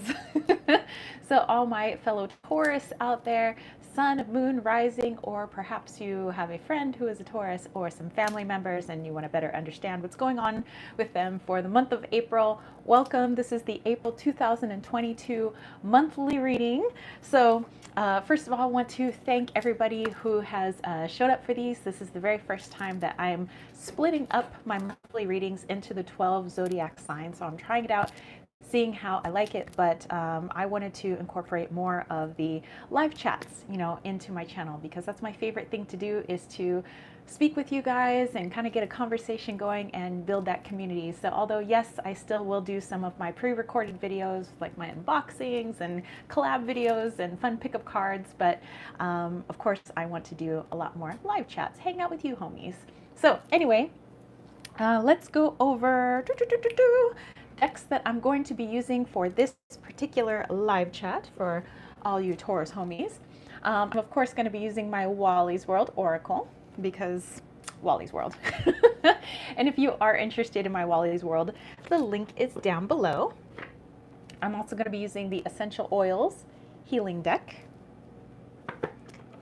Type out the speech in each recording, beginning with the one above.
readings. So all my fellow Taurus out there, sun, moon, rising, or perhaps you have a friend who is a Taurus or some family members and you want to better understand what's going on with them for the month of April, welcome. This is the April 2022 monthly reading. So first of all, I want to thank everybody who has showed up for these. This is the very first time that I'm splitting up my monthly readings into the 12 zodiac signs. So I'm trying it out, seeing how I like it, but I wanted to incorporate more of the live chats, into my channel, because that's my favorite thing to do, is to speak with you guys and kind of get a conversation going and build that community. So although yes, I still will do some of my pre-recorded videos like my unboxings and collab videos and fun pickup cards, but of course I want to do a lot more live chats, hang out with you homies. So anyway, let's go over decks that I'm going to be using for this particular live chat for all you Taurus homies. I'm of course going to be using my Wally's World Oracle, because Wally's World. And if you are interested in my Wally's World, the link is down below. I'm also going to be using the Essential Oils Healing deck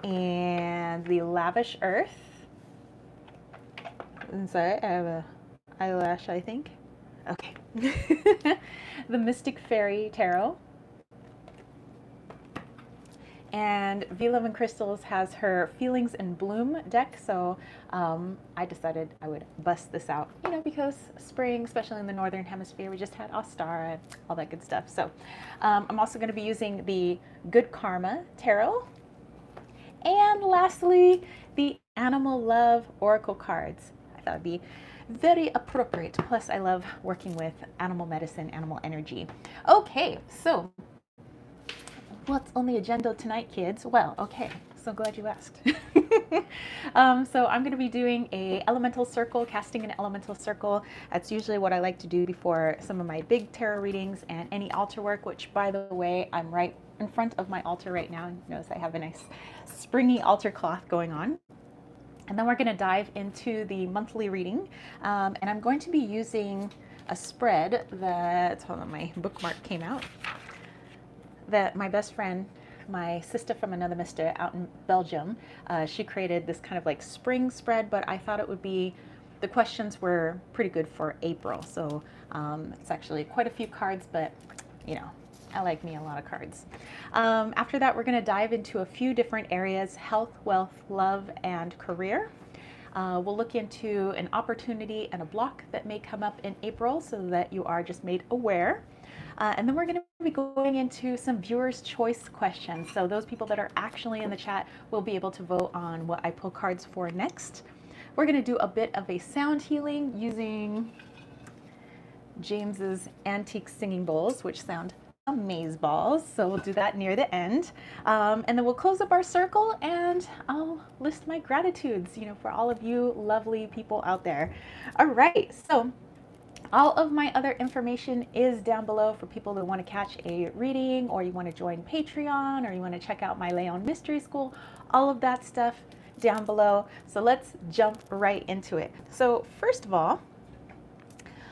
and the Lavish Earth. And sorry, I have a eyelash, I think. Okay. The Mystic Fairy Tarot. And V Love and Crystals has her Feelings in Bloom deck, so I decided I would bust this out, because spring, especially in the Northern Hemisphere, we just had Ostara, all that good stuff. So I'm also going to be using the Good Karma Tarot. And lastly, the Animal Love Oracle cards. I thought it'd be very appropriate. Plus, I love working with animal medicine, animal energy. Okay, so what's on the agenda tonight, kids? Well, okay, so glad you asked. So I'm going to be doing a elemental circle, casting an elemental circle. That's usually what I like to do before some of my big tarot readings and any altar work, which, by the way, I'm right in front of my altar right now. You notice I have a nice springy altar cloth going on. And then we're going to dive into the monthly reading. And I'm going to be using a spread that, hold on, my bookmark came out, that my best friend, my sister from another mister out in Belgium, she created this kind of like spring spread, but I thought it would be, the questions were pretty good for April. So it's actually quite a few cards, but I like me a lot of cards. After that, we're going to dive into a few different areas: health, wealth, love, and career. We'll look into an opportunity and a block that may come up in April, so that you are just made aware. And then we're going to be going into some viewers' choice questions. So those people that are actually in the chat will be able to vote on what I pull cards for next. We're going to do a bit of a sound healing using James's antique singing bowls, which sound amaze balls. So we'll do that near the end. And then we'll close up our circle and I'll list my gratitudes, for all of you lovely people out there. All right. So all of my other information is down below for people that want to catch a reading, or you want to join Patreon, or you want to check out my Leon Mystery School, all of that stuff down below. So let's jump right into it. So first of all,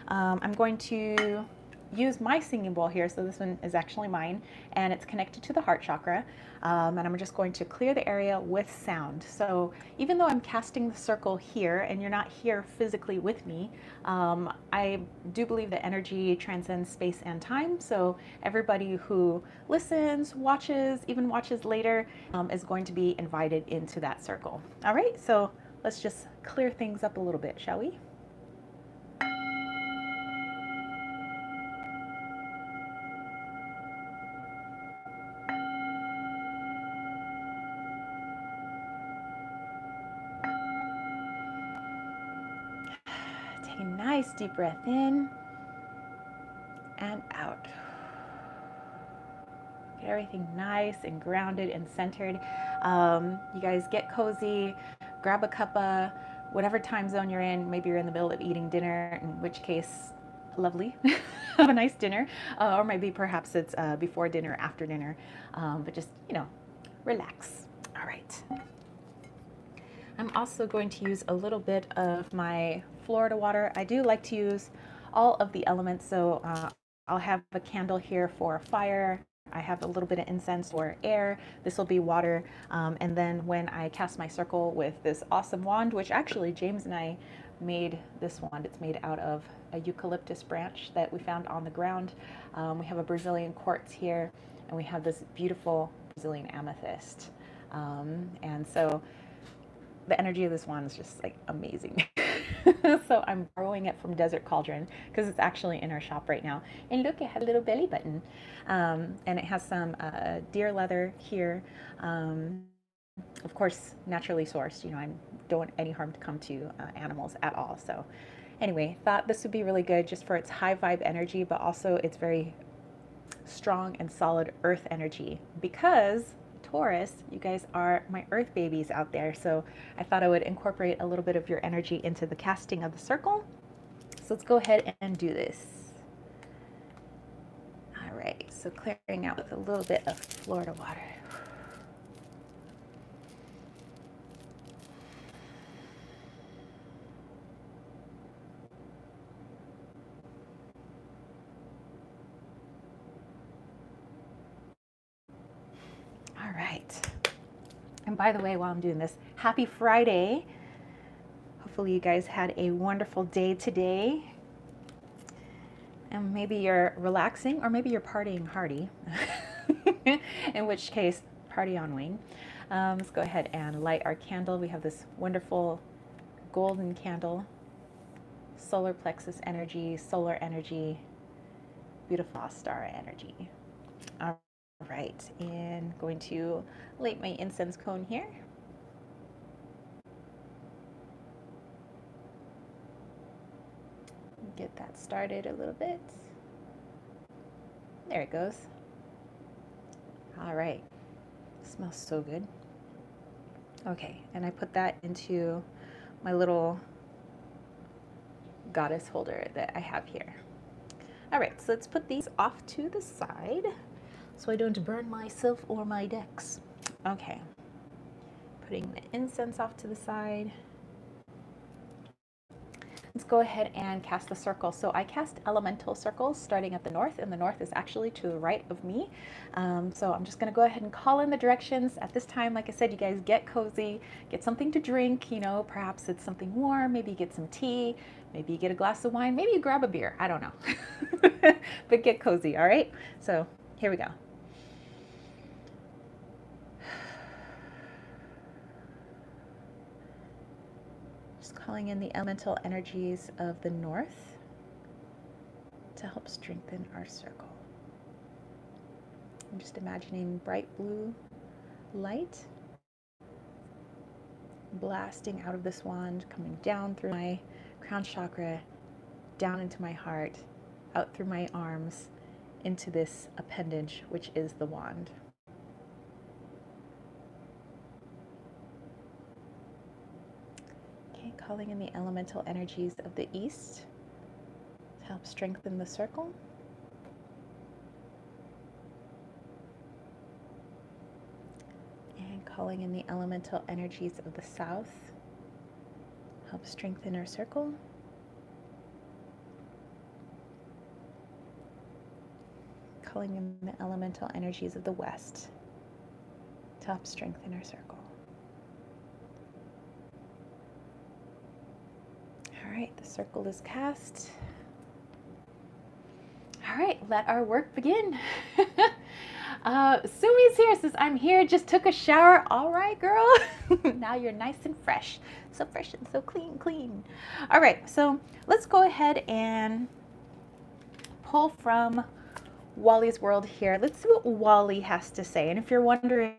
I'm going to use my singing bowl here. So this one is actually mine, and it's connected to the heart chakra. And I'm just going to clear the area with sound. So even though I'm casting the circle here and you're not here physically with me, I do believe that energy transcends space and time. So everybody who listens, watches, even watches later, is going to be invited into that circle. All right, so let's just clear things up a little bit, shall we? Take a nice deep breath in and out. Get everything nice and grounded and centered. You guys get cozy, grab a cup of whatever time zone you're in. Maybe you're in the middle of eating dinner, in which case, lovely. Have a nice dinner. Or maybe perhaps it's before dinner, after dinner. But just, relax. All right. I'm also going to use a little bit of my Florida water. I do like to use all of the elements, so I'll have a candle here for fire. I have a little bit of incense or air. This will be water. And then when I cast my circle with this awesome wand, which actually James and I made this wand. It's made out of a eucalyptus branch that we found on the ground. We have a Brazilian quartz here, and we have this beautiful Brazilian amethyst. And so the energy of this wand is just like amazing. So I'm borrowing it from Desert Cauldron because it's actually in our shop right now. And look, it has a little belly button. And it has some deer leather here. Of course, naturally sourced. You know, I don't want any harm to come to animals at all. So anyway, thought this would be really good just for its high vibe energy, but also it's very strong and solid earth energy, because Taurus, you guys are my earth babies out there. So I thought I would incorporate a little bit of your energy into the casting of the circle. So let's go ahead and do this. All right, so clearing out with a little bit of Florida water. All right. And by the way, while I'm doing this, happy Friday. Hopefully you guys had a wonderful day today. And maybe you're relaxing, or maybe you're partying hardy. In which case, party on, Wayne. Let's go ahead and light our candle. We have this wonderful golden candle, solar plexus energy, solar energy, beautiful star energy. All right, and going to light my incense cone here. Get that started a little bit. There it goes. All right, smells so good. Okay, and I put that into my little goddess holder that I have here. All right, so let's put these off to the side so I don't burn myself or my decks. Okay, putting the incense off to the side. Let's go ahead and cast the circle. So I cast elemental circles starting at the north, and the north is actually to the right of me. So I'm just gonna go ahead and call in the directions. At this time, like I said, you guys get cozy, get something to drink, you know, perhaps it's something warm, maybe you get some tea, maybe you get a glass of wine, maybe you grab a beer, I don't know. But get cozy, all right? So here we go. Calling in the elemental energies of the north to help strengthen our circle. I'm just imagining bright blue light blasting out of this wand, coming down through my crown chakra, down into my heart, out through my arms, into this appendage, which is the wand. Calling in the elemental energies of the east to help strengthen the circle. And calling in the elemental energies of the south, help strengthen our circle. Calling in the elemental energies of the west to help strengthen our circle. All right, the circle is cast. All right, let our work begin. Sumi's here, says, I'm here, just took a shower. All right, girl. Now you're nice and fresh. So fresh and so clean. All right, so let's go ahead and pull from Wally's World here. Let's see what Wally has to say. And if you're wondering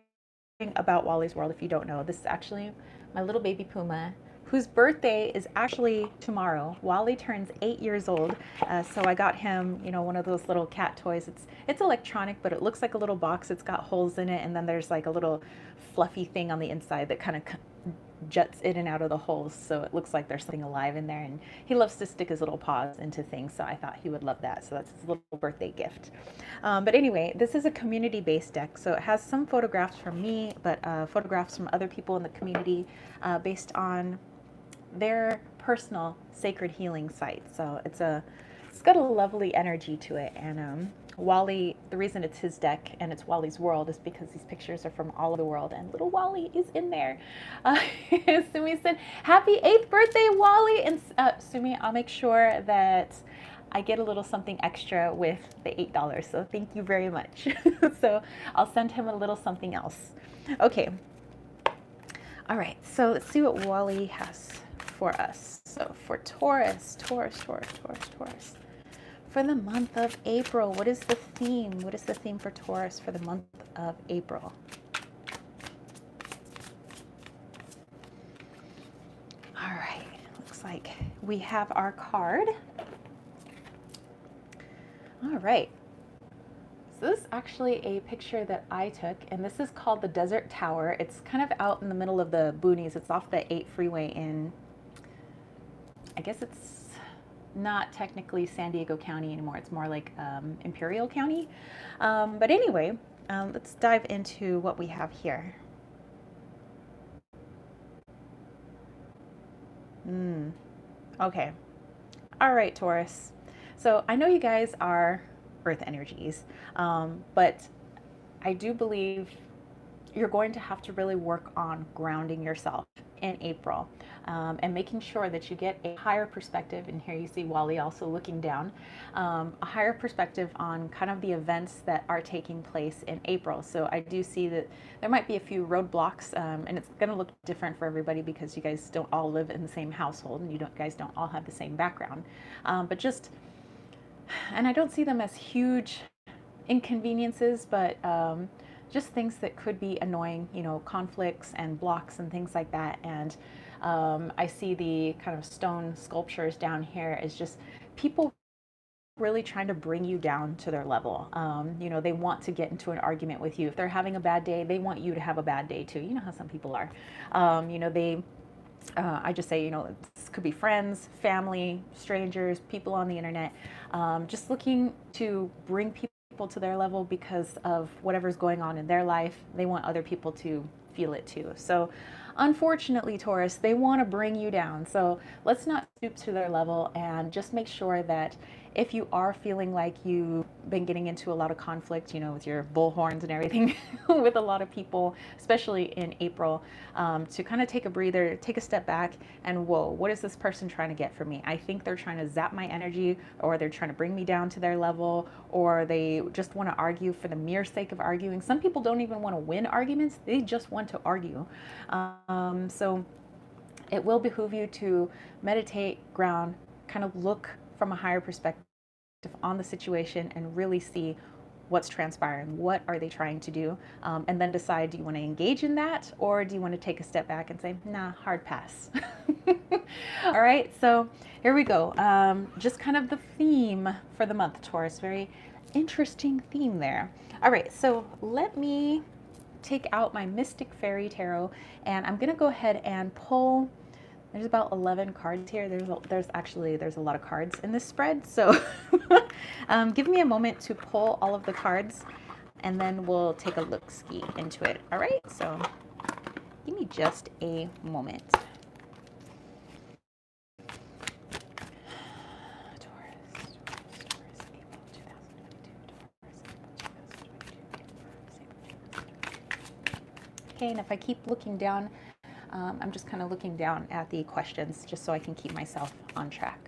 about Wally's World, if you don't know, this is actually my little baby puma, whose birthday is actually tomorrow. Wally turns 8 years old, so I got him, you know, one of those little cat toys. It's electronic, but it looks like a little box. It's got holes in it, and then there's like a little fluffy thing on the inside that kind of juts in and out of the holes, so it looks like there's something alive in there. And he loves to stick his little paws into things, so I thought he would love that. So that's his little birthday gift. But anyway, this is a community-based deck, so it has some photographs from me, but photographs from other people in the community based on their personal sacred healing site. So it's It's got a lovely energy to it. And Wally, the reason it's his deck and it's Wally's world is because these pictures are from all over the world, and little Wally is in there. Sumi said, "Happy 8th birthday, Wally!" And Sumi, I'll make sure that I get a little something extra with the $8. So thank you very much. So I'll send him a little something else. Okay. All right. So let's see what Wally has for us. So for Taurus. For the month of April, what is the theme? What is the theme for Taurus for the month of April? All right, looks like we have our card. All right, so this is actually a picture that I took, and this is called the Desert Tower. It's kind of out in the middle of the boonies. It's off the 8 freeway in, I guess it's not technically San Diego County anymore. It's more like Imperial County. But anyway, let's dive into what we have here. Okay. All right, Taurus. So I know you guys are earth energies, but I do believe you're going to have to really work on grounding yourself in April, and making sure that you get a higher perspective. And here you see Wally also looking down, a higher perspective on kind of the events that are taking place in April. So I do see that there might be a few roadblocks, and it's going to look different for everybody because you guys don't all live in the same household, and you guys don't all have the same background. But just, and I don't see them as huge inconveniences, but just things that could be annoying, you know, conflicts and blocks and things like that. And I see the kind of stone sculptures down here as just people really trying to bring you down to their level. You know, they want to get into an argument with you. If they're having a bad day, they want you to have a bad day too. You know how some people are. You know, I just say, you know, this could be friends, family, strangers, people on the internet, just looking to bring people to their level because of whatever's going on in their life. They want other people to feel it too. So unfortunately, Taurus, they want to bring you down. So let's not stoop to their level, and just make sure that if you are feeling like you've been getting into a lot of conflict, you know, with your bullhorns and everything with a lot of people, especially in April, to kind of take a breather, take a step back, and whoa, what is this person trying to get from me? I think they're trying to zap my energy, or they're trying to bring me down to their level, or they just want to argue for the mere sake of arguing. Some people don't even want to win arguments, they just want to argue. So it will behoove you to meditate, ground, kind of look from a higher perspective on the situation and really see what's transpiring. What are they trying to do? And then decide, do you want to engage in that, or do you want to take a step back and say, nah, hard pass. All right, so here we go. Just kind of the theme for the month, Taurus. Very interesting theme there. All right, so let me take out my Mystic Fairy Tarot, and I'm going to go ahead and pull. There's about 11 cards here. There's a lot of cards in this spread. So give me a moment to pull all of the cards, and then we'll take a look-ski into it. All right, so give me just a moment. Okay, and if I keep looking down, I'm just kind of looking down at the questions just so I can keep myself on track.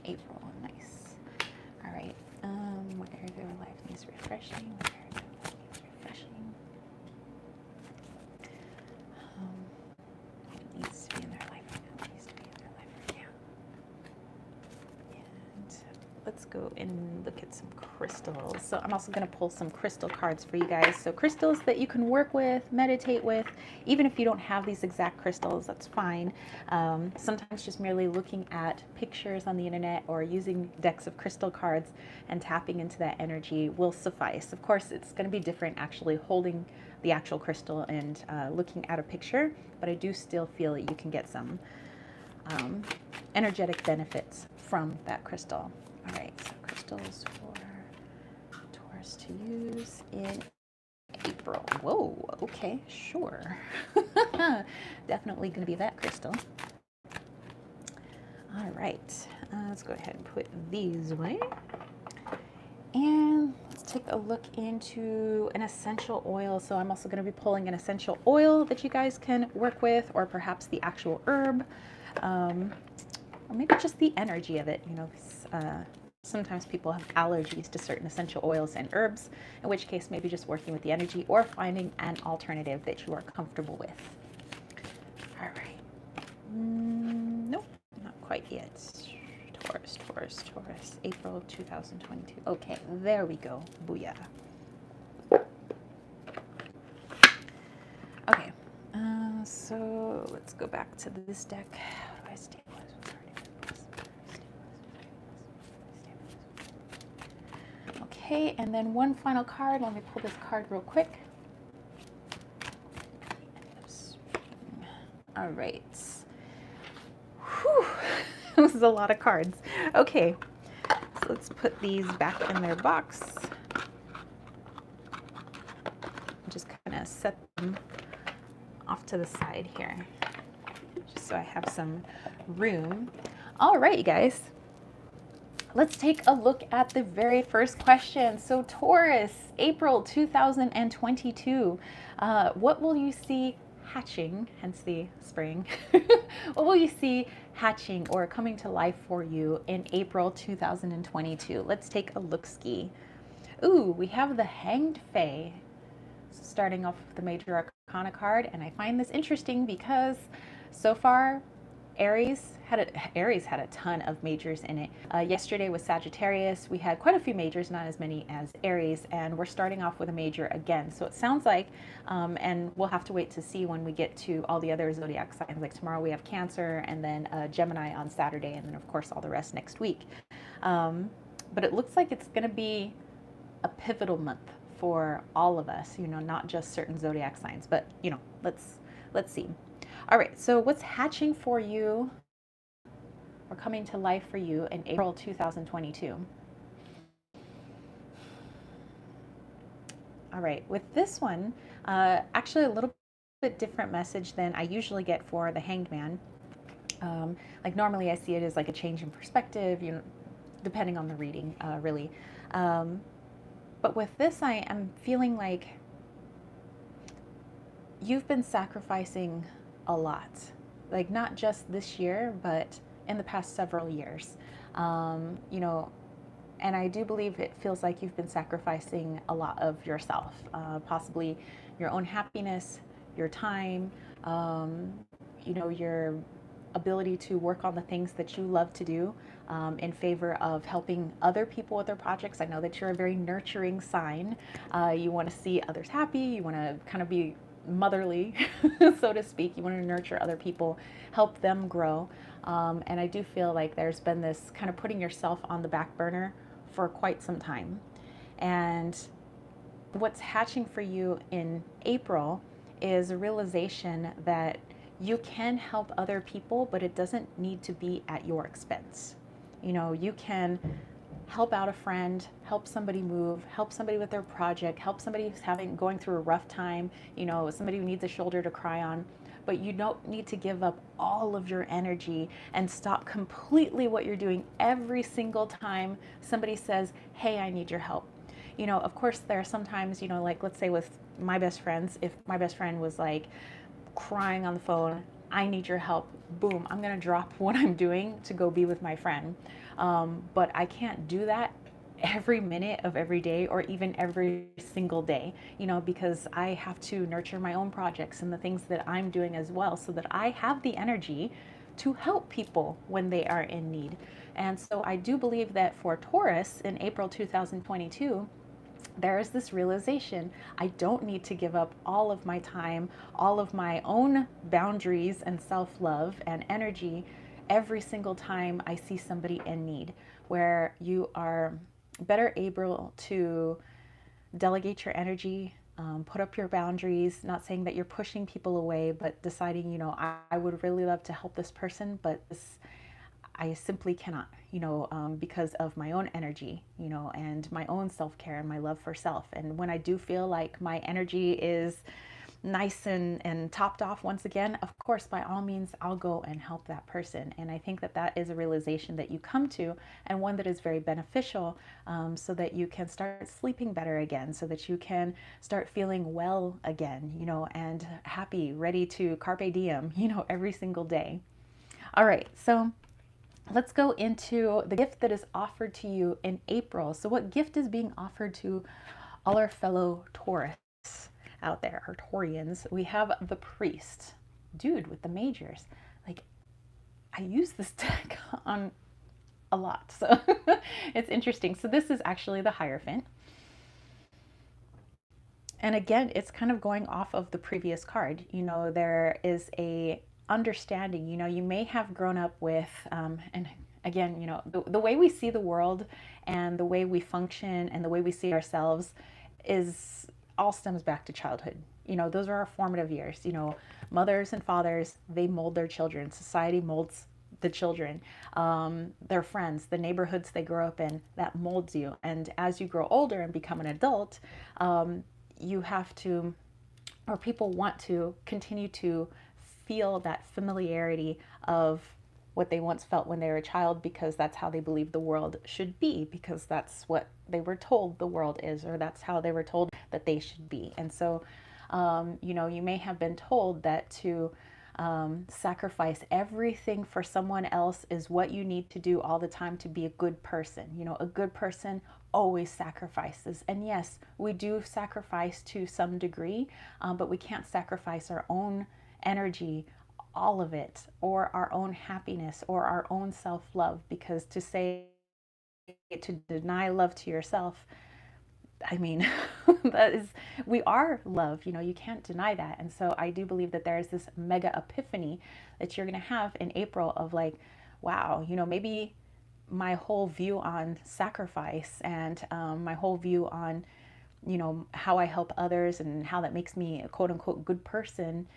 April, nice. All right. What area of their life needs refreshing? What area of their life needs refreshing? What needs to be in their life right now? What needs to be in their life right now? And let's go and look at some crystals. So I'm also going to pull some crystal cards for you guys. So crystals that you can work with, meditate with, even if you don't have these exact crystals, that's fine. Sometimes just merely looking at pictures on the internet or using decks of crystal cards and tapping into that energy will suffice. Of course, it's going to be different actually holding the actual crystal and looking at a picture, but I do still feel that you can get some energetic benefits from that crystal. All right, so crystals for Taurus to use in April. Whoa, okay, sure. Definitely going to be that crystal. All right, let's go ahead and put these away. And let's take a look into an essential oil. So I'm also going to be pulling an essential oil that you guys can work with, or perhaps the actual herb. Or maybe just the energy of it, you know, sometimes people have allergies to certain essential oils and herbs, in which case maybe just working with the energy or finding an alternative that you are comfortable with. All right. Nope, not quite yet. Taurus, April 2022. Okay, there we go. Booyah. Okay, so let's go back to this deck. How do I stabilize? Okay, and then one final card. Let me pull this card real quick. All right. Whew. This is a lot of cards. Okay, so let's put these back in their box. Just kind of set them off to the side here, just so I have some room. All right, you guys. Let's take a look at the very first question. So Taurus, April 2022. What will you see hatching, hence the spring? What will you see hatching or coming to life for you in April 2022? Let's take a look-ski. Ooh, we have the Hanged Fae starting off with the Major Arcana card. And I find this interesting because so far, Aries had a ton of majors in it. Yesterday was Sagittarius. We had quite a few majors, not as many as Aries, and we're starting off with a major again. So it sounds like, and we'll have to wait to see when we get to all the other zodiac signs. Like tomorrow we have Cancer, and then Gemini on Saturday, and then of course all the rest next week. But it looks like it's going to be a pivotal month for all of us. You know, not just certain zodiac signs, but you know, let's see. All right, so what's hatching for you or coming to life for you in April 2022? All right, with this one, actually a little bit different message than I usually get for the Hanged Man. Like normally I see it as like a change in perspective, you know, depending on the reading, really. But with this, I am feeling like you've been sacrificing a lot, like not just this year, but in the past several years. You know, and I do believe it feels like you've been sacrificing a lot of yourself, possibly your own happiness, your time, you know, your ability to work on the things that you love to do, in favor of helping other people with their projects. I know that you're a very nurturing sign. You want to see others happy. You want to kind of be motherly, so to speak. You want to nurture other people, help them grow. And I do feel like there's been this kind of putting yourself on the back burner for quite some time. And what's hatching for you in April is a realization that you can help other people, but it doesn't need to be at your expense. You know, you can help out a friend, help somebody move, help somebody with their project, help somebody who's going through a rough time, you know, somebody who needs a shoulder to cry on. But you don't need to give up all of your energy and stop completely what you're doing every single time somebody says, hey, I need your help. You know, of course, there are sometimes, you know, like let's say with my best friends, if my best friend was like crying on the phone, I need your help, boom, I'm gonna drop what I'm doing to go be with my friend. But I can't do that every minute of every day or even every single day, you know, because I have to nurture my own projects and the things that I'm doing as well, so that I have the energy to help people when they are in need. And so I do believe that for Taurus in April 2022, there is this realization: I don't need to give up all of my time, all of my own boundaries and self love and energy every single time I see somebody in need, where you are better able to delegate your energy, put up your boundaries. Not saying that you're pushing people away, but deciding, I would really love to help this person, but I simply cannot, because of my own energy, and my own self care and my love for self. And when I do feel like my energy is nice and topped off once again, of course, by all means, I'll go and help that person. And I think that that is a realization that you come to, and one that is very beneficial, so that you can start sleeping better again, so that you can start feeling well again, and happy, ready to carpe diem, every single day. All right, so let's go into the gift that is offered to you in April. So what gift is being offered to all our fellow Taurus out there, our Taurians? We have the Priest. Dude, with the majors. Like, I use this deck on a lot, so it's interesting. So this is actually the Hierophant. And again, it's kind of going off of the previous card. There is a understanding, you may have grown up with, and again, the way we see the world and the way we function and the way we see ourselves is all stems back to childhood. Those are our formative years. Mothers and fathers, they mold their children. Society molds the children, their friends, the neighborhoods they grow up in, that molds you. And as you grow older and become an adult, you have to, or people want to continue to feel that familiarity of what they once felt when they were a child, because that's how they believe the world should be, because that's what they were told the world is, or that's how they were told that they should be. And so, you may have been told that to sacrifice everything for someone else is what you need to do all the time to be a good person. A good person always sacrifices. And yes, we do sacrifice to some degree, but we can't sacrifice our own energy, all of it, or our own happiness or our own self-love, because to deny love to yourself, I mean, we are love, you can't deny that. And so I do believe that there is this mega epiphany that you're going to have in April of like, wow, maybe my whole view on sacrifice and my whole view on, how I help others and how that makes me a quote unquote good person.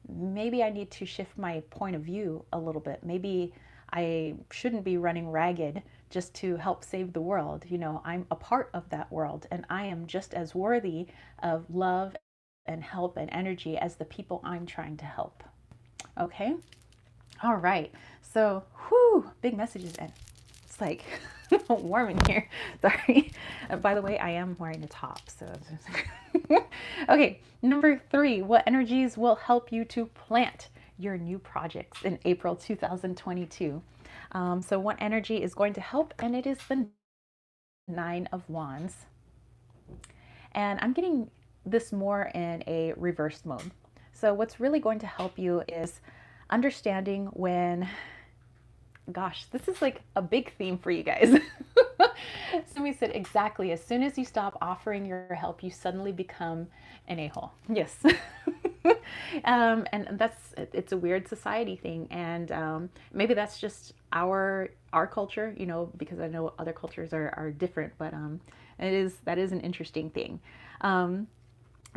Maybe I need to shift my point of view a little bit. Maybe I shouldn't be running ragged just to help save the world. I'm a part of that world, and I am just as worthy of love and help and energy as the people I'm trying to help. Okay? All right. So, big messages in. It's like warm in here. Sorry. By the way, I am wearing a top, so. Okay, number 3, what energies will help you to plant your new projects in April 2022? So one energy is going to help, and it is the 9 of Wands. And I'm getting this more in a reverse mode. So what's really going to help you is understanding when, gosh, this is like a big theme for you guys. Somebody said, exactly, as soon as you stop offering your help, you suddenly become an a-hole. Yes. And it's a weird society thing. And maybe that's just our culture, because I know other cultures are different, but that is an interesting thing.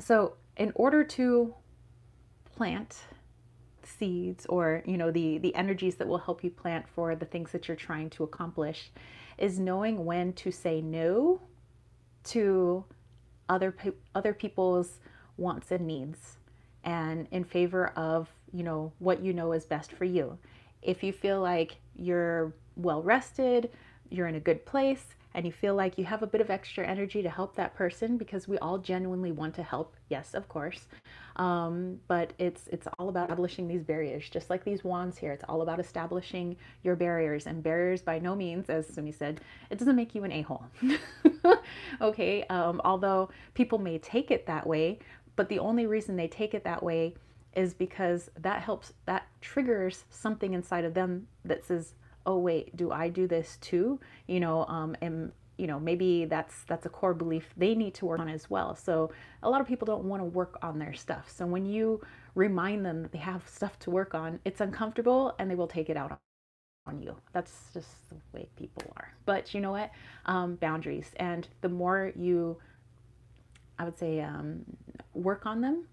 So in order to plant seeds, or the energies that will help you plant for the things that you're trying to accomplish, is knowing when to say no to other people's wants and needs, and in favor of what is best for you. If you feel like you're well rested, you're in a good place, and you feel like you have a bit of extra energy to help that person, because we all genuinely want to help, yes, of course, but it's all about establishing these barriers, just like these wands here. It's all about establishing your barriers, and barriers by no means, as Sumi said, it doesn't make you an a-hole. Okay, although people may take it that way, but the only reason they take it that way is because that triggers something inside of them that says, oh wait, do I do this too? And maybe that's a core belief they need to work on as well. So a lot of people don't want to work on their stuff. So when you remind them that they have stuff to work on, it's uncomfortable and they will take it out on you. That's just the way people are. But you know what? Boundaries. And the more you, I would say, work on them,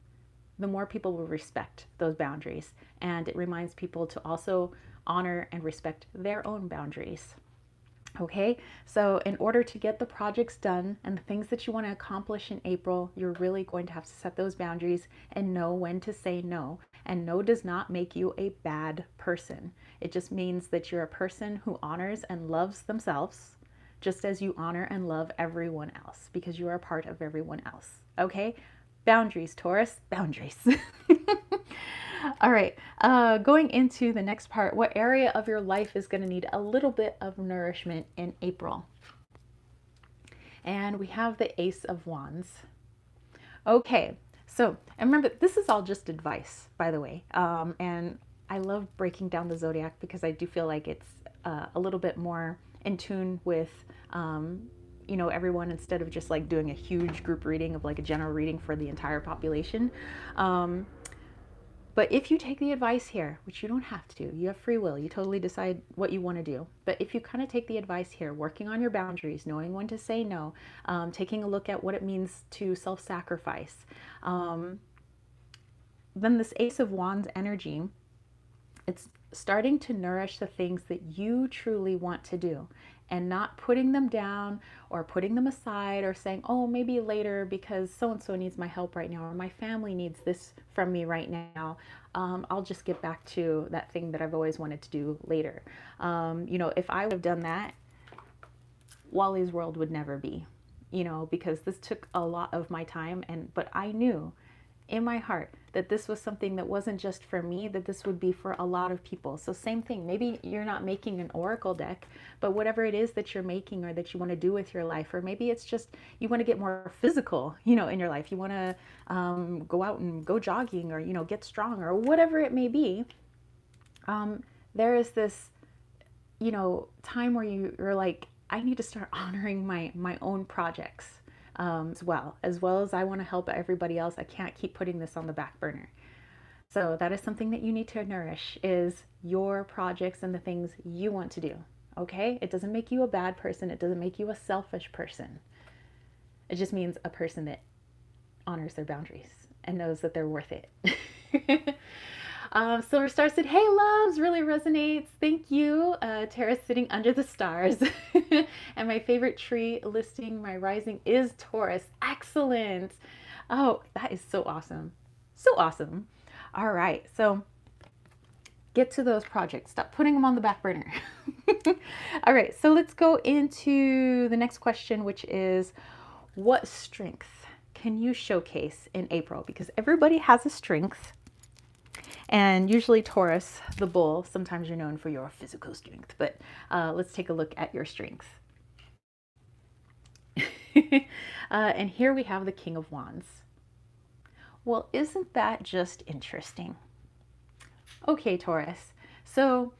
the more people will respect those boundaries. And it reminds people to also honor and respect their own boundaries. Okay, so in order to get the projects done and the things that you want to accomplish in April, you're really going to have to set those boundaries and know when to say no. And no does not make you a bad person. It just means that you're a person who honors and loves themselves, just as you honor and love everyone else, because you are a part of everyone else. Okay, boundaries, Taurus, boundaries. All right, going into the next part, what area of your life is going to need a little bit of nourishment in April? And we have the Ace of Wands. Okay, so, and remember, this is all just advice, by the way. And I love breaking down the zodiac because I do feel like it's a little bit more in tune with everyone, instead of just like doing a huge group reading of like a general reading for the entire population. But if you take the advice here, which you don't have to, you have free will, you totally decide what you want to do. But if you kind of take the advice here, working on your boundaries, knowing when to say no, taking a look at what it means to self-sacrifice, then this Ace of Wands energy, it's starting to nourish the things that you truly want to do, and not putting them down or putting them aside or saying, oh, maybe later because so-and-so needs my help right now, or my family needs this from me right now. I'll just get back to that thing that I've always wanted to do later. If I would have done that, Wally's World would never be, because this took a lot of my time. But I knew in my heart that this was something that wasn't just for me, that this would be for a lot of people. So same thing, maybe you're not making an oracle deck, but whatever it is that you're making or that you want to do with your life, or maybe it's just you want to get more physical, in your life. You want to go out and go jogging, or, get strong, or whatever it may be. There is this, time where you're like, I need to start honoring my own projects. As well as I want to help everybody else. I can't keep putting this on the back burner. So that is something that you need to nourish, is your projects and the things you want to do. Okay? It doesn't make you a bad person. It doesn't make you a selfish person. It just means a person that honors their boundaries and knows that they're worth it. Silver Star said, hey loves, really resonates. Thank you. Tara's sitting under the stars. And my favorite tree listing my rising is Taurus. Excellent. Oh, that is so awesome. So awesome. All right. So get to those projects. Stop putting them on the back burner. All right. So let's go into the next question, which is, what strength can you showcase in April? Because everybody has a strength. And usually Taurus, the bull, sometimes you're known for your physical strength, but let's take a look at your strength. And here we have the King of Wands. Well, isn't that just interesting? Okay, Taurus. So,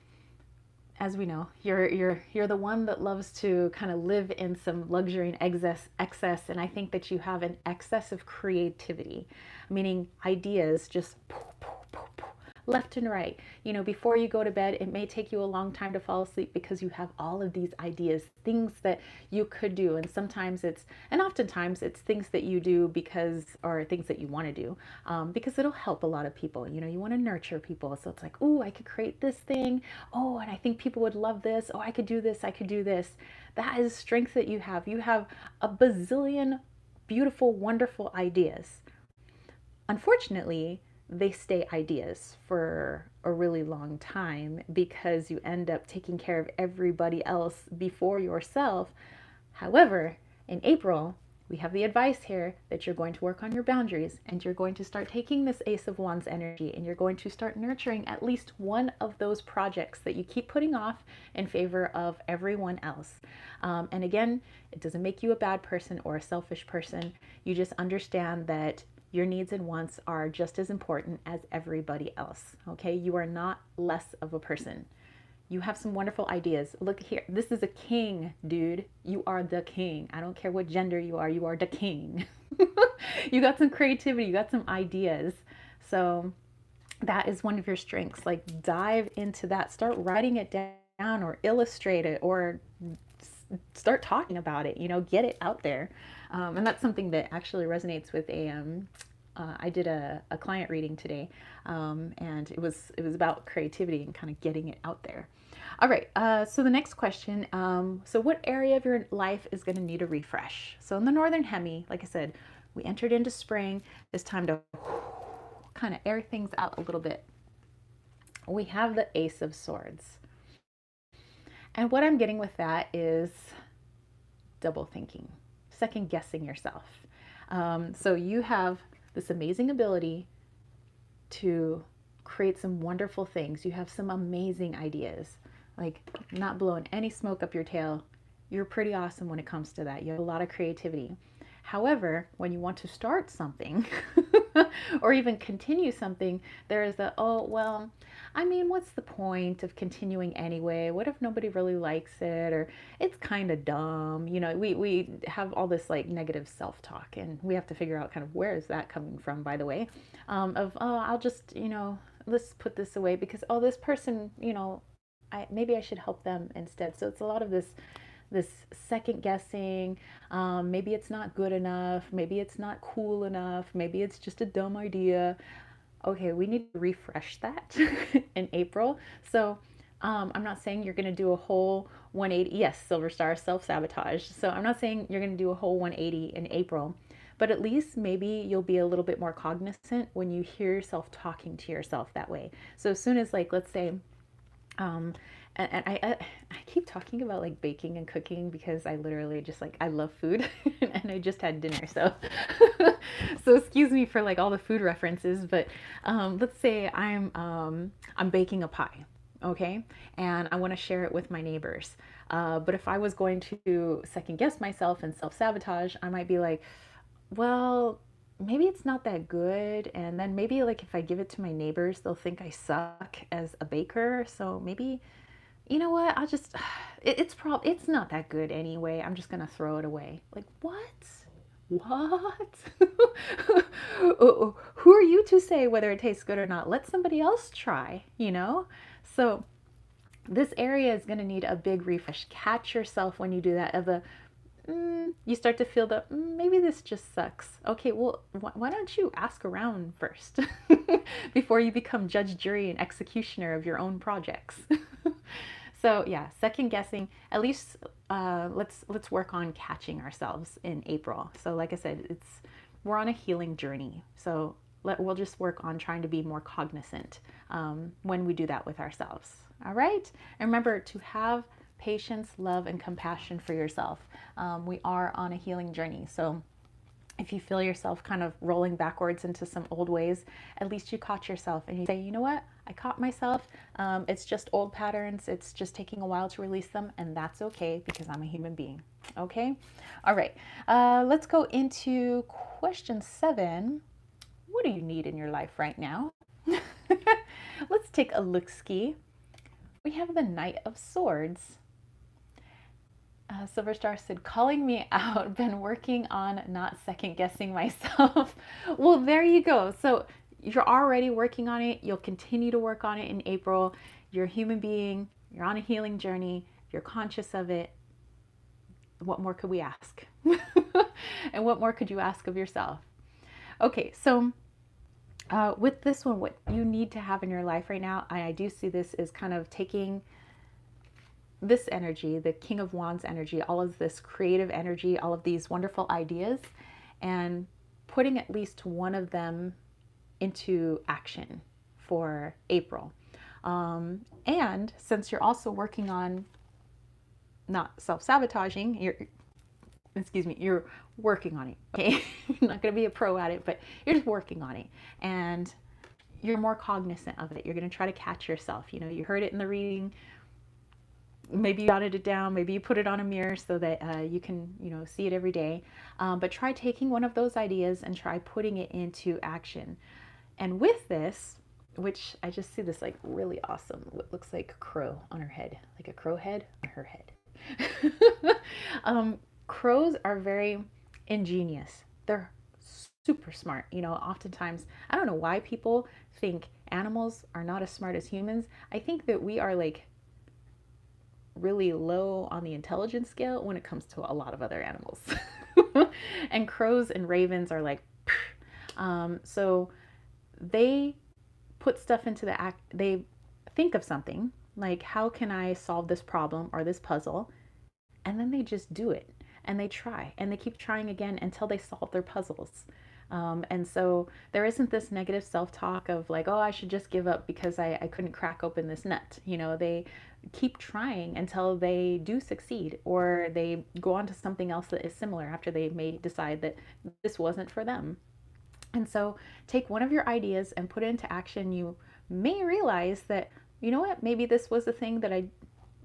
as we know, you're the one that loves to kind of live in some luxury and excess, and I think that you have an excess of creativity, meaning ideas just left and right. Before you go to bed, it may take you a long time to fall asleep because you have all of these ideas, things that you could do. And oftentimes it's things that you do or things that you want to do, because it'll help a lot of people. You want to nurture people. So it's like, oh, I could create this thing. Oh, and I think people would love this. Oh, I could do this. I could do this. That is strength that you have. You have a bazillion beautiful, wonderful ideas. Unfortunately, they stay ideas for a really long time because you end up taking care of everybody else before yourself. However, in April, we have the advice here that you're going to work on your boundaries, and you're going to start taking this Ace of Wands energy, and you're going to start nurturing at least one of those projects that you keep putting off in favor of everyone else. And again, it doesn't make you a bad person or a selfish person. You just understand that Your needs and wants are just as important as everybody else. Okay, you are not less of a person. You have some wonderful ideas. Look here, this is a king, dude. You are the king. I don't care what gender you are the king. You got some creativity, you got some ideas. So that is one of your strengths. Like, dive into that, start writing it down or illustrate it or start talking about it, get it out there. And that's something that actually resonates with I did a client reading today, and it was about creativity and kind of getting it out there. All right, so the next question, so what area of your life is going to need a refresh? So in the Northern Hemi, like I said, we entered into spring. It's time to kind of air things out a little bit. We have the Ace of Swords. And what I'm getting with that is double thinking, second guessing yourself. So you have this amazing ability to create some wonderful things. You have some amazing ideas, like not blowing any smoke up your tail. You're pretty awesome when it comes to that. You have a lot of creativity. However, when you want to start something or even continue something, there is the, oh, well, I mean, what's the point of continuing anyway? What if nobody really likes it? Or it's kind of dumb. We have all this like negative self-talk, and we have to figure out kind of where is that coming from, by the way, of, oh, I'll just, let's put this away because, oh, this person, maybe I should help them instead. So it's a lot of this second guessing. Maybe it's not good enough. Maybe it's not cool enough. Maybe it's just a dumb idea. Okay, we need to refresh that in April. So I'm not saying you're going to do a whole 180. Yes, Silver Star, self-sabotage. So I'm not saying you're going to do a whole 180 in April, but at least maybe you'll be a little bit more cognizant when you hear yourself talking to yourself that way. So as soon as, like, let's say, and I keep talking about like baking and cooking because I literally just like, I love food and I just had dinner. So, so excuse me for like all the food references, but let's say I'm baking a pie. Okay. And I want to share it with my neighbors. But if I was going to second guess myself and self-sabotage, I might be like, well, maybe it's not that good. And then maybe like if I give it to my neighbors, they'll think I suck as a baker. So maybe, you know what, I'll just, it's not that good anyway. I'm just going to throw it away. Like, what? Who are you to say whether it tastes good or not? Let somebody else try, So this area is going to need a big refresh. Catch yourself when you do that of a, you start to feel that maybe this just sucks. Okay, well, why don't you ask around first before you become judge, jury, and executioner of your own projects? So yeah, second guessing. At least let's work on catching ourselves in April. So like I said, we're on a healing journey. So we'll just work on trying to be more cognizant when we do that with ourselves. All right, and remember to have patience, love, and compassion for yourself. We are on a healing journey. So if you feel yourself kind of rolling backwards into some old ways, at least you caught yourself and you say, you know what? I caught myself. It's just old patterns. It's just taking a while to release them. And that's okay because I'm a human being. Okay. All right. Let's go into question 7. What do you need in your life right now? Let's take a look-ski. We have the Knight of Swords. Silver Star said, calling me out, been working on not second guessing myself. Well, there you go. So you're already working on it. You'll continue to work on it in April. You're a human being. You're on a healing journey. You're conscious of it. What more could we ask? And what more could you ask of yourself? Okay, so with this one, what you need to have in your life right now, I do see this as kind of taking this energy, the King of Wands energy, all of this creative energy, all of these wonderful ideas, and putting at least one of them into action for April. And since you're also working on not self-sabotaging, you're working on it, okay? You're not going to be a pro at it, but you're just working on it. And you're more cognizant of it. You're going to try to catch yourself. You heard it in the reading. Maybe you jotted it down, maybe you put it on a mirror so that you can, see it every day. But try taking one of those ideas and try putting it into action. And with this, which I just see this like really awesome, what looks like a crow on her head, like a crow head on her head. Crows are very ingenious. They're super smart. Oftentimes, I don't know why people think animals are not as smart as humans. I think that we are like really low on the intelligence scale when it comes to a lot of other animals. And crows and ravens are like, so they put stuff into the act. They think of something like, how can I solve this problem or this puzzle? And then they just do it, and they try, and they keep trying again until they solve their puzzles. And so there isn't this negative self-talk of like, oh, I should just give up because I couldn't crack open this nut. They keep trying until they do succeed, or they go on to something else that is similar after they may decide that this wasn't for them. And so take one of your ideas and put it into action. You may realize that, you know what, maybe this was a thing that I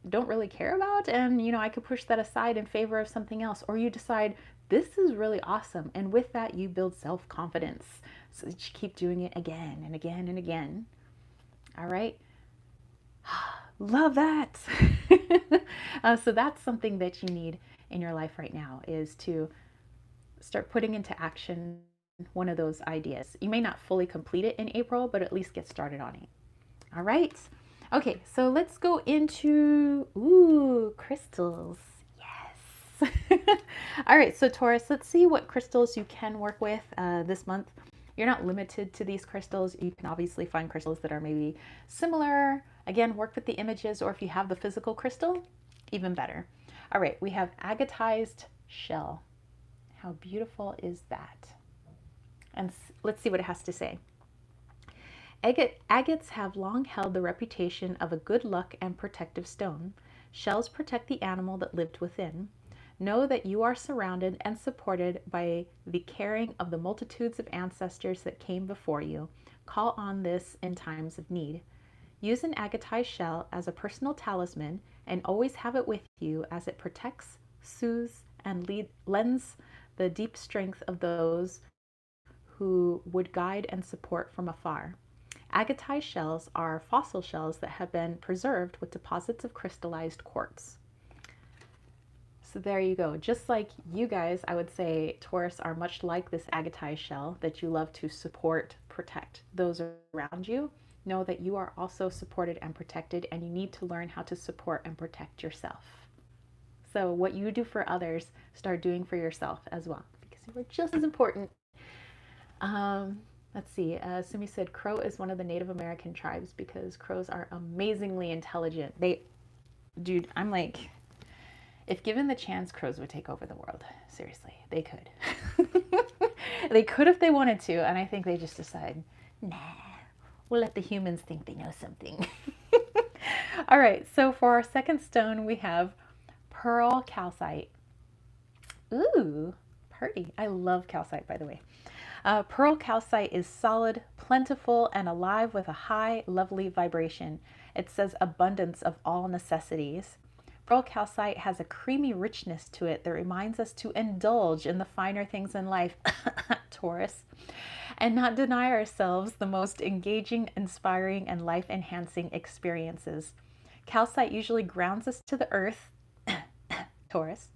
don't really care about, and I could push that aside in favor of something else. Or you decide this is really awesome, and with that you build self-confidence so that you keep doing it again and again and again. All right. Love that. So that's something that you need in your life right now, is to start putting into action one of those ideas. You may not fully complete it in April, but at least get started on it. All right. Okay, so let's go into, crystals. Yes. All right, so Taurus, let's see what crystals you can work with this month. You're not limited to these crystals. You can obviously find crystals that are maybe similar. Again, work with the images, or if you have the physical crystal, even better. All right, we have Agatized Shell. How beautiful is that? And let's see what it has to say. Agates have long held the reputation of a good luck and protective stone. Shells protect the animal that lived within. Know that you are surrounded and supported by the caring of the multitudes of ancestors that came before you. Call on this in times of need. Use an agatized shell as a personal talisman and always have it with you, as it protects, soothes, and lends the deep strength of those who would guide and support from afar. Agatized shells are fossil shells that have been preserved with deposits of crystallized quartz. So there you go. Just like you guys, I would say Taurus are much like this agatized shell that you love to support, protect those around you. Know that you are also supported and protected, and you need to learn how to support and protect yourself. So what you do for others, start doing for yourself as well, because you are just as important. Let's see. Sumi said crow is one of the Native American tribes because crows are amazingly intelligent. Dude, I'm like, if given the chance, crows would take over the world. Seriously, they could. They could if they wanted to, and I think they just decide, nah, we'll let the humans think they know something. All right, so for our second stone, we have pearl calcite. Ooh, pretty. I love calcite, by the way. Pearl calcite is solid, plentiful, and alive with a high, lovely vibration. It says abundance of all necessities. Pearl calcite has a creamy richness to it that reminds us to indulge in the finer things in life, Taurus, and not deny ourselves the most engaging, inspiring, and life-enhancing experiences. Calcite usually grounds us to the earth, Taurus.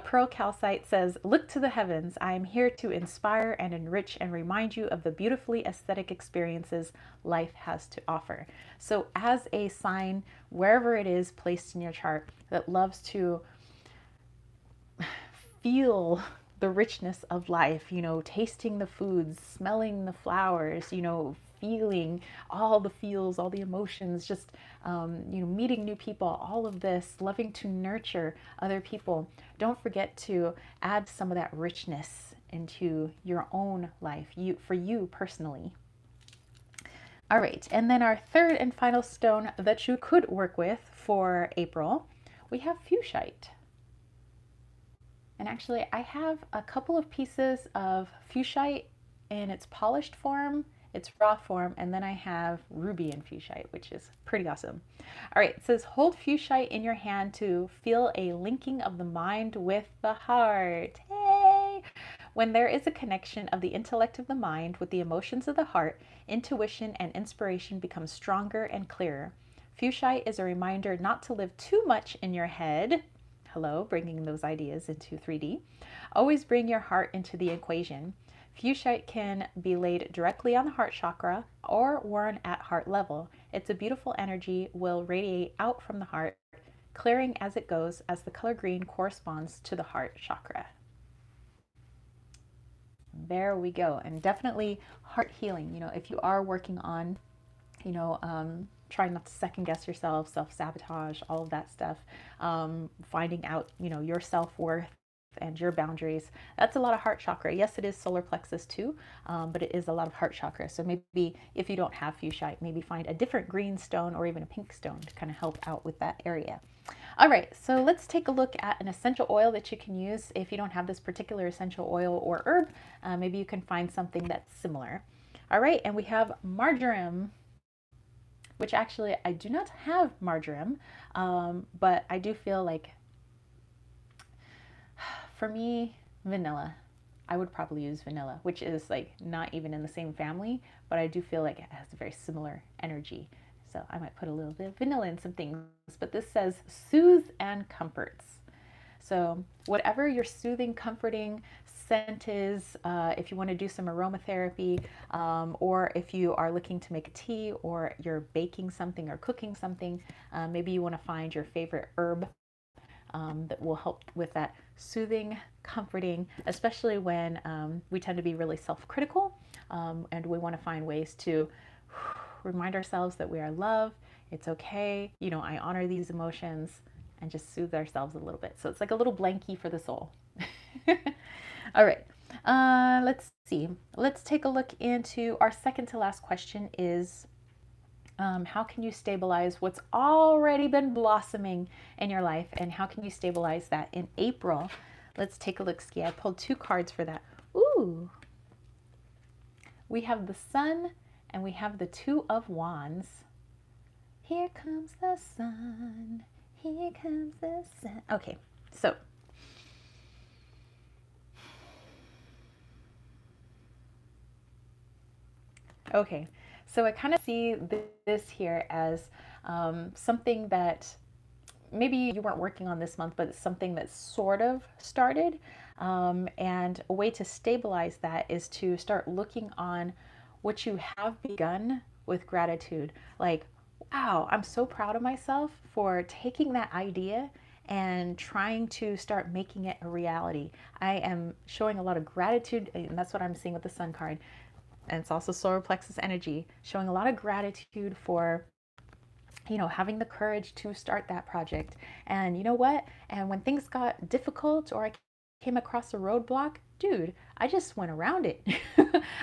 Pearl calcite says, look to the heavens. I am here to inspire and enrich and remind you of the beautifully aesthetic experiences life has to offer. So as a sign, wherever it is placed in your chart, that loves to feel the richness of life, tasting the foods, smelling the flowers, feeling all the feels, all the emotions, just, meeting new people, all of this, loving to nurture other people. Don't forget to add some of that richness into your own life, for you personally. All right, and then our third and final stone that you could work with for April, we have Fuchsite. And actually, I have a couple of pieces of Fuchsite in its polished form. It's raw form. And then I have ruby and Fuchsite, which is pretty awesome. All right, it says hold Fuchsite in your hand to feel a linking of the mind with the heart. Hey! When there is a connection of the intellect of the mind with the emotions of the heart, intuition and inspiration become stronger and clearer. Fuchsite is a reminder not to live too much in your head. Hello, bringing those ideas into 3D. Always bring your heart into the equation. Fuchsite can be laid directly on the heart chakra or worn at heart level. It's a beautiful energy, will radiate out from the heart, clearing as it goes, as the color green corresponds to the heart chakra. There we go. And definitely heart healing. You know, if you are working on, you know, trying not to second guess yourself, self-sabotage, all of that stuff, finding out, you know, your self-worth and your boundaries, that's a lot of heart chakra. Yes, it is solar plexus too, but it is a lot of heart chakra. So maybe if you don't have Fuchsite, maybe find a different green stone or even a pink stone to kind of help out with that area. All right, so let's take a look at an essential oil that you can use. If you don't have this particular essential oil or herb, maybe you can find something that's similar. All right, and we have marjoram, which actually I do not have marjoram, but I do feel like, for me, vanilla. I would probably use vanilla, which is like not even in the same family, but I do feel like it has a very similar energy. So I might put a little bit of vanilla in some things, but this says soothe and comforts. So whatever your soothing, comforting scent is, if you want to do some aromatherapy, or if you are looking to make a tea or you're baking something or cooking something, maybe you want to find your favorite herb that will help with that soothing, comforting, especially when we tend to be really self-critical, and we want to find ways to remind ourselves that we are loved, it's okay, you know, I honor these emotions, and just soothe ourselves a little bit. So it's like a little blankie for the soul. All right, let's see. Let's take a look into our second to last question is, how can you stabilize what's already been blossoming in your life, and how can you stabilize that in April? Let's take a look. See, I pulled two cards for that. Ooh, we have the Sun and we have the Two of Wands. Here comes the sun. Here comes the sun. Okay, so I kind of see this here as something that maybe you weren't working on this month, but it's something that sort of started. And a way to stabilize that is to start looking on what you have begun with gratitude. Like, wow, I'm so proud of myself for taking that idea and trying to start making it a reality. I am showing a lot of gratitude, and that's what I'm seeing with the Sun card. And it's also solar plexus energy, showing a lot of gratitude for, you know, having the courage to start that project. And you know what? And when things got difficult or I came across a roadblock, dude, I just went around it.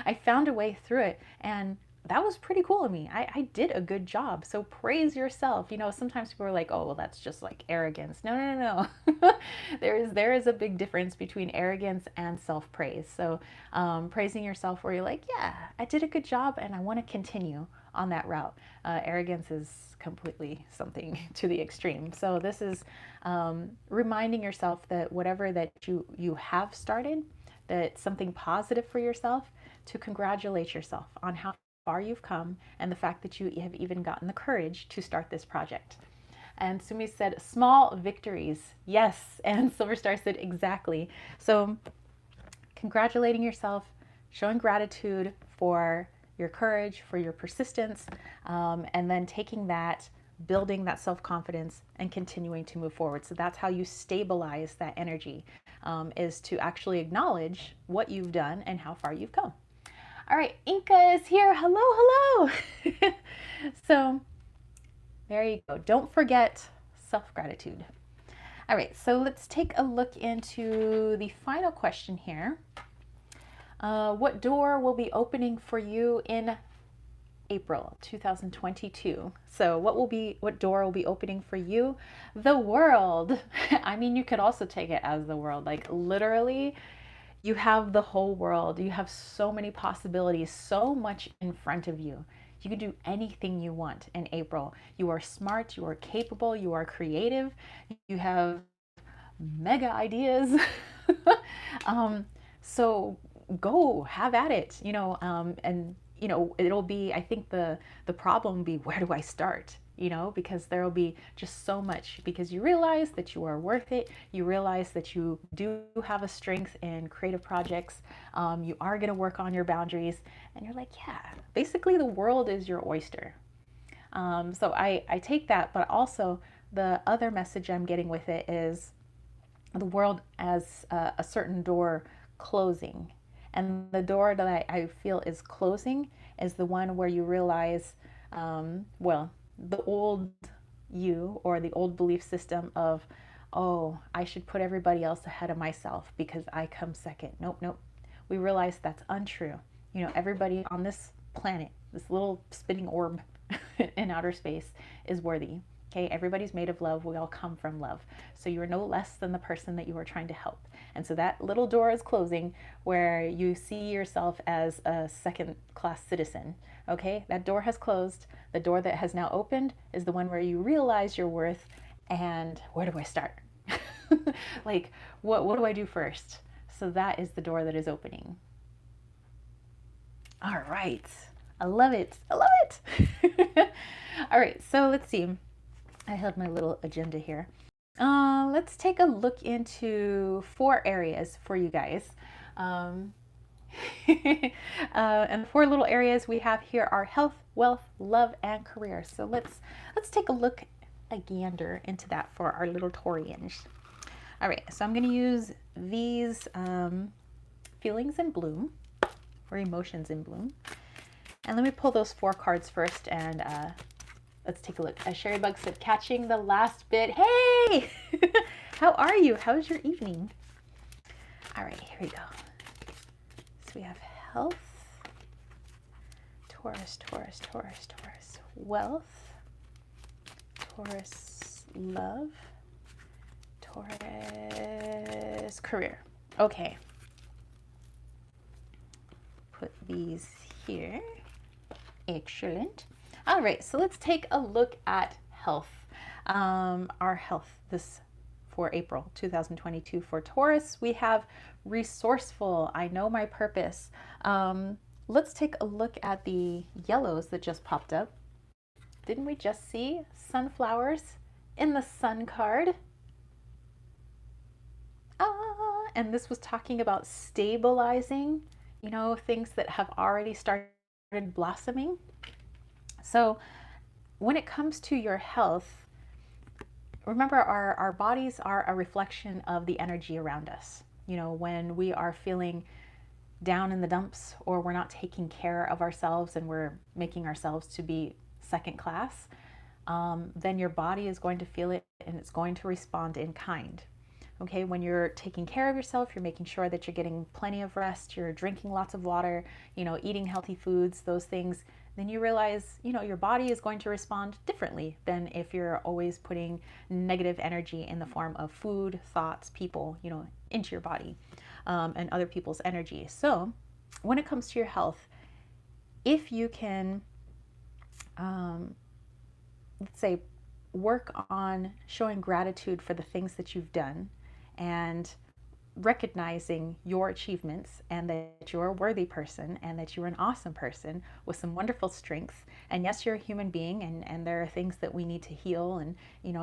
I found a way through it. And that was pretty cool of me. I did a good job. So praise yourself. You know, sometimes people are like, oh, well, that's just like arrogance. No. There is a big difference between arrogance and self-praise. So praising yourself where you're like, yeah, I did a good job and I want to continue on that route. Arrogance is completely something to the extreme. So this is reminding yourself that whatever that you have started, that's something positive for yourself, to congratulate yourself on how far you've come and the fact that you have even gotten the courage to start this project. And Sumi said, small victories. Yes. And Silver Star said, exactly. So congratulating yourself, showing gratitude for your courage, for your persistence, and then taking that, building that self-confidence and continuing to move forward. So that's how you stabilize that energy, is to actually acknowledge what you've done and how far you've come. All right, Inca is here. Hello. So there you go. Don't forget self-gratitude. All right, so let's take a look into the final question here. What door will be opening for you in April 2022? So what door will be opening for you? The world. I mean, you could also take it as the world, like literally You have the whole world. You have so many possibilities, so much in front of you. You can do anything you want in April. You are smart, you are capable, you are creative, you have mega ideas. um, so go have at it, and it'll be, I think the problem will be, where do I start? Because there will be just so much, because you realize that you are worth it. You realize that you do have a strength in creative projects. You are going to work on your boundaries, and you're like, yeah, basically the world is your oyster. So I take that, but also the other message I'm getting with it is the world as a certain door closing. And the door that I feel is closing is the one where you realize, well, the old you, or the old belief system of, oh, I should put everybody else ahead of myself because I come second. Nope, nope. We realize that's untrue. Everybody on this planet, this little spinning orb in outer space, is worthy. Okay, everybody's made of love. We all come from love. So you are no less than the person that you are trying to help. And so that little door is closing where you see yourself as a second class citizen. Okay, that door has closed. The door that has now opened is the one where you realize your worth. And where do I start? Like, what do I do first? So that is the door that is opening. All right. I love it. I love it. All right, so let's see. I have my little agenda here. Let's take a look into 4 areas for you guys. And the 4 little areas we have here are health, wealth, love, and career. So let's take a look, a gander into that for our little Taurians. All right, so I'm going to use these feelings in bloom, or emotions in bloom. And let me pull those 4 cards first, and let's take a look. Sherry Bug said, catching the last bit. Hey! How are you? How's your evening? All right, here we go. So we have health, Taurus, Taurus, Taurus, Taurus, wealth, Taurus, love, Taurus, career. Okay. Put these here. Excellent. All right, so let's take a look at health. Our health this for April 2022 for Taurus, we have resourceful. I know my purpose. Let's take a look at the yellows that just popped up. Didn't we just see sunflowers in the sun card? And this was talking about stabilizing, things that have already started blossoming. So when it comes to your health, remember our bodies are a reflection of the energy around us. When we are feeling down in the dumps, or we're not taking care of ourselves and we're making ourselves to be second class, then your body is going to feel it and it's going to respond in kind. Okay, when you're taking care of yourself, you're making sure that you're getting plenty of rest, you're drinking lots of water, eating healthy foods, those things, then you realize, your body is going to respond differently than if you're always putting negative energy in the form of food, thoughts, people, into your body, and other people's energy. So when it comes to your health, if you can, let's say, work on showing gratitude for the things that you've done and recognizing your achievements, and that you're a worthy person and that you're an awesome person with some wonderful strengths. And yes, you're a human being, and there are things that we need to heal, and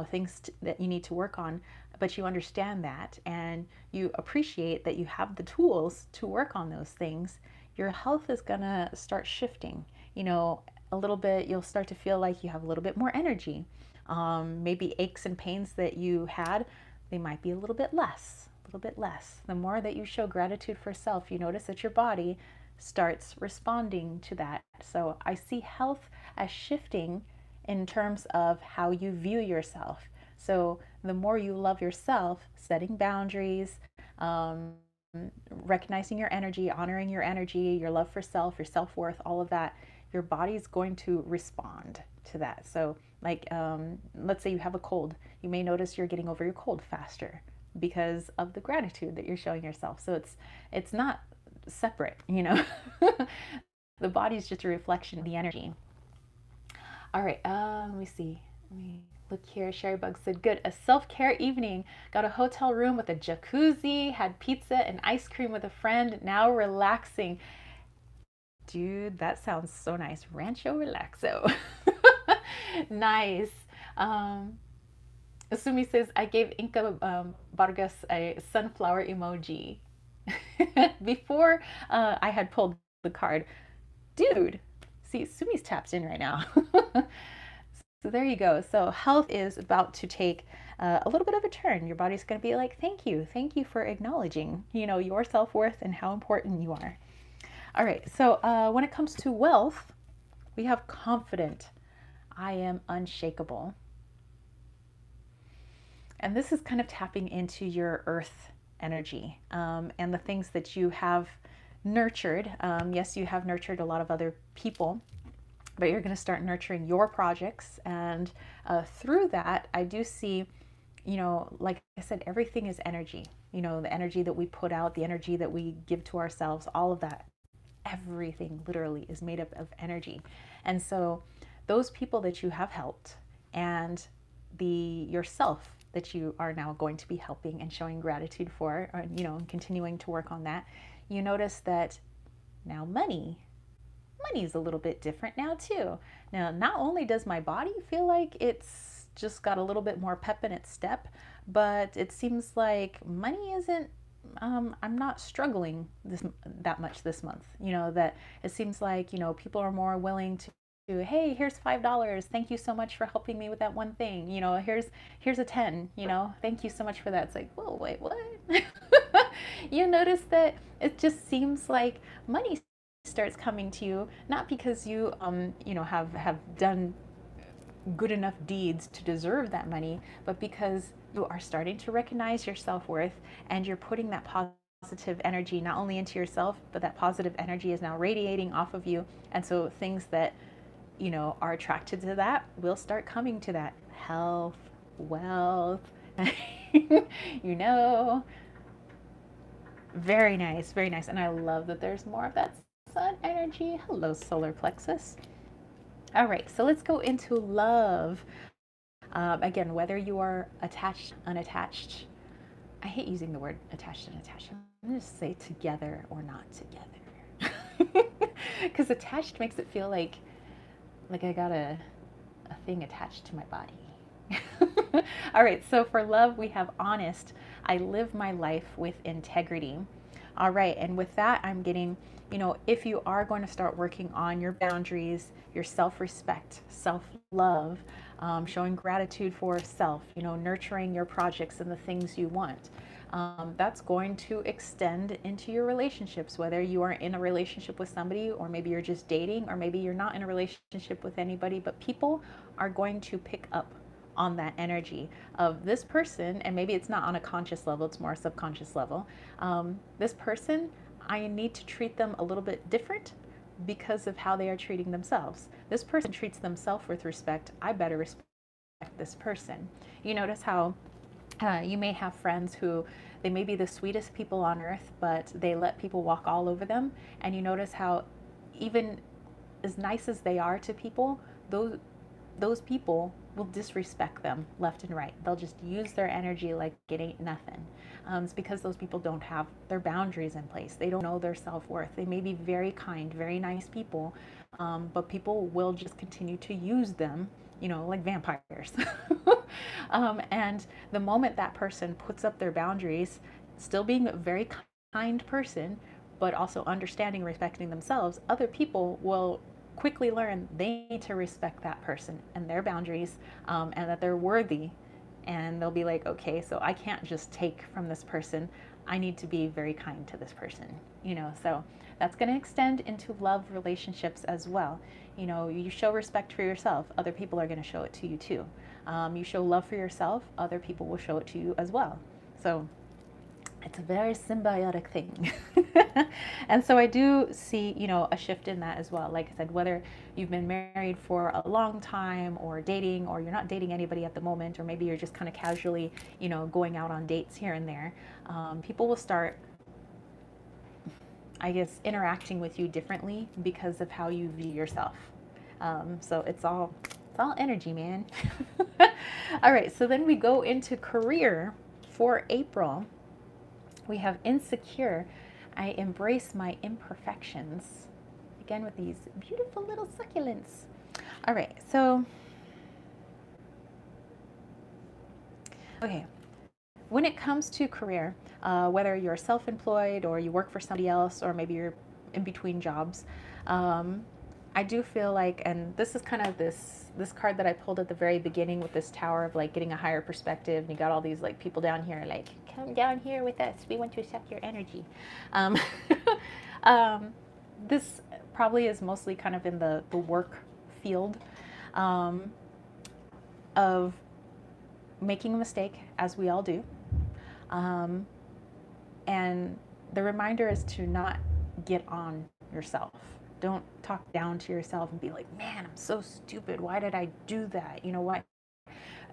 things that you need to work on, but you understand that and you appreciate that you have the tools to work on those things. Your health is gonna start shifting, a little bit. You'll start to feel like you have a little bit more energy. Maybe aches and pains that you had, they might be a little bit less. The more that you show gratitude for self, you notice that your body starts responding to that. So I see health as shifting in terms of how you view yourself. So the more you love yourself, setting boundaries, recognizing your energy, honoring your energy, your love for self, your self-worth, all of that, your body's going to respond to that. So like, let's say you have a cold. You may notice you're getting over your cold faster. because of the gratitude that you're showing yourself. So it's not separate, The body's just a reflection of the energy. All right, let me see. Let me look here. Sherry Bug said, good. A self-care evening. Got a hotel room with a jacuzzi, had pizza and ice cream with a friend. Now relaxing. Dude, that sounds so nice. Rancho Relaxo. Nice. Asumi says, I gave Inca Vargas a sunflower emoji before I had pulled the card. Dude, see, Sumi's tapped in right now. So there you go. So health is about to take a little bit of a turn. Your body's going to be like, thank you for acknowledging, your self-worth and how important you are. All right. So when it comes to wealth, we have confident. I am unshakable. And this is kind of tapping into your earth energy and the things that you have nurtured. Yes, you have nurtured a lot of other people, but you're going to start nurturing your projects. And through that, I do see, like I said, everything is energy. The energy that we put out, the energy that we give to ourselves, all of that, everything literally is made up of energy. And so those people that you have helped and yourself that you are now going to be helping and showing gratitude for, or, and continuing to work on that, you notice that now money's a little bit different now too. Now, not only does my body feel like it's just got a little bit more pep in its step, but it seems like money isn't, I'm not struggling that much this month. That it seems like, people are more willing to, hey, here's $5. Thank you so much for helping me with that one thing. Here's a 10, thank you so much for that. It's like, whoa, wait, what? You notice that it just seems like money starts coming to you, not because you, have done good enough deeds to deserve that money, but because you are starting to recognize your self-worth and you're putting that positive energy not only into yourself, but that positive energy is now radiating off of you. And so things that are attracted to that will start coming to that. Health, wealth, very nice, very nice. And I love that there's more of that sun energy. Hello, solar plexus. All right, so let's go into love. Again, whether you are attached, unattached, I hate using the word attached and attached. I'm going to say together or not together. Because attached makes it feel like I got a thing attached to my body. All right, so for love, we have honest. I live my life with integrity. All right, and with that, I'm getting, if you are going to start working on your boundaries, your self-respect, self-love, showing gratitude for self, nurturing your projects and the things you want, that's going to extend into your relationships, whether you are in a relationship with somebody, or maybe you're just dating, or maybe you're not in a relationship with anybody, but people are going to pick up on that energy of this person. And maybe it's not on a conscious level, it's more a subconscious level. This person, I need to treat them a little bit different because of how they are treating themselves. This person treats themselves with respect. I better respect this person. You notice how you may have friends who they may be the sweetest people on earth, but they let people walk all over them. And you notice how even as nice as they are to people, those people will disrespect them left and right. They'll just use their energy like it ain't nothing. It's because those people don't have their boundaries in place. They don't know their self-worth. They may be very kind, very nice people, but people will just continue to use them, like vampires. And the moment that person puts up their boundaries, still being a very kind person, but also understanding, respecting themselves, other people will quickly learn they need to respect that person and their boundaries, and that they're worthy. And they'll be like, okay, so I can't just take from this person. I need to be very kind to this person, so that's going to extend into love relationships as well. You show respect for yourself, other people are going to show it to you too. You show love for yourself, other people will show it to you as well. So It's a very symbiotic thing. And so I do see, a shift in that as well. Like I said, whether you've been married for a long time or dating, or you're not dating anybody at the moment, or maybe you're just kind of casually, going out on dates here and there, people will start, I guess, interacting with you differently because of how you view yourself. So it's all energy, man. All right, so then we go into career for April. We have insecure. I embrace my imperfections. Again, with these beautiful little succulents. All right, so, okay. When it comes to career, whether you're self-employed or you work for somebody else, or maybe you're in between jobs, I do feel like, and this is kind of this card that I pulled at the very beginning with this tower of like getting a higher perspective, and you got all these like people down here like, come down here with us, we want to accept your energy. Um, this probably is mostly kind of in the work field, of making a mistake, as we all do. And the reminder is to not get on yourself. Don't talk down to yourself and be like, man, I'm so stupid. Why did I do that? Why?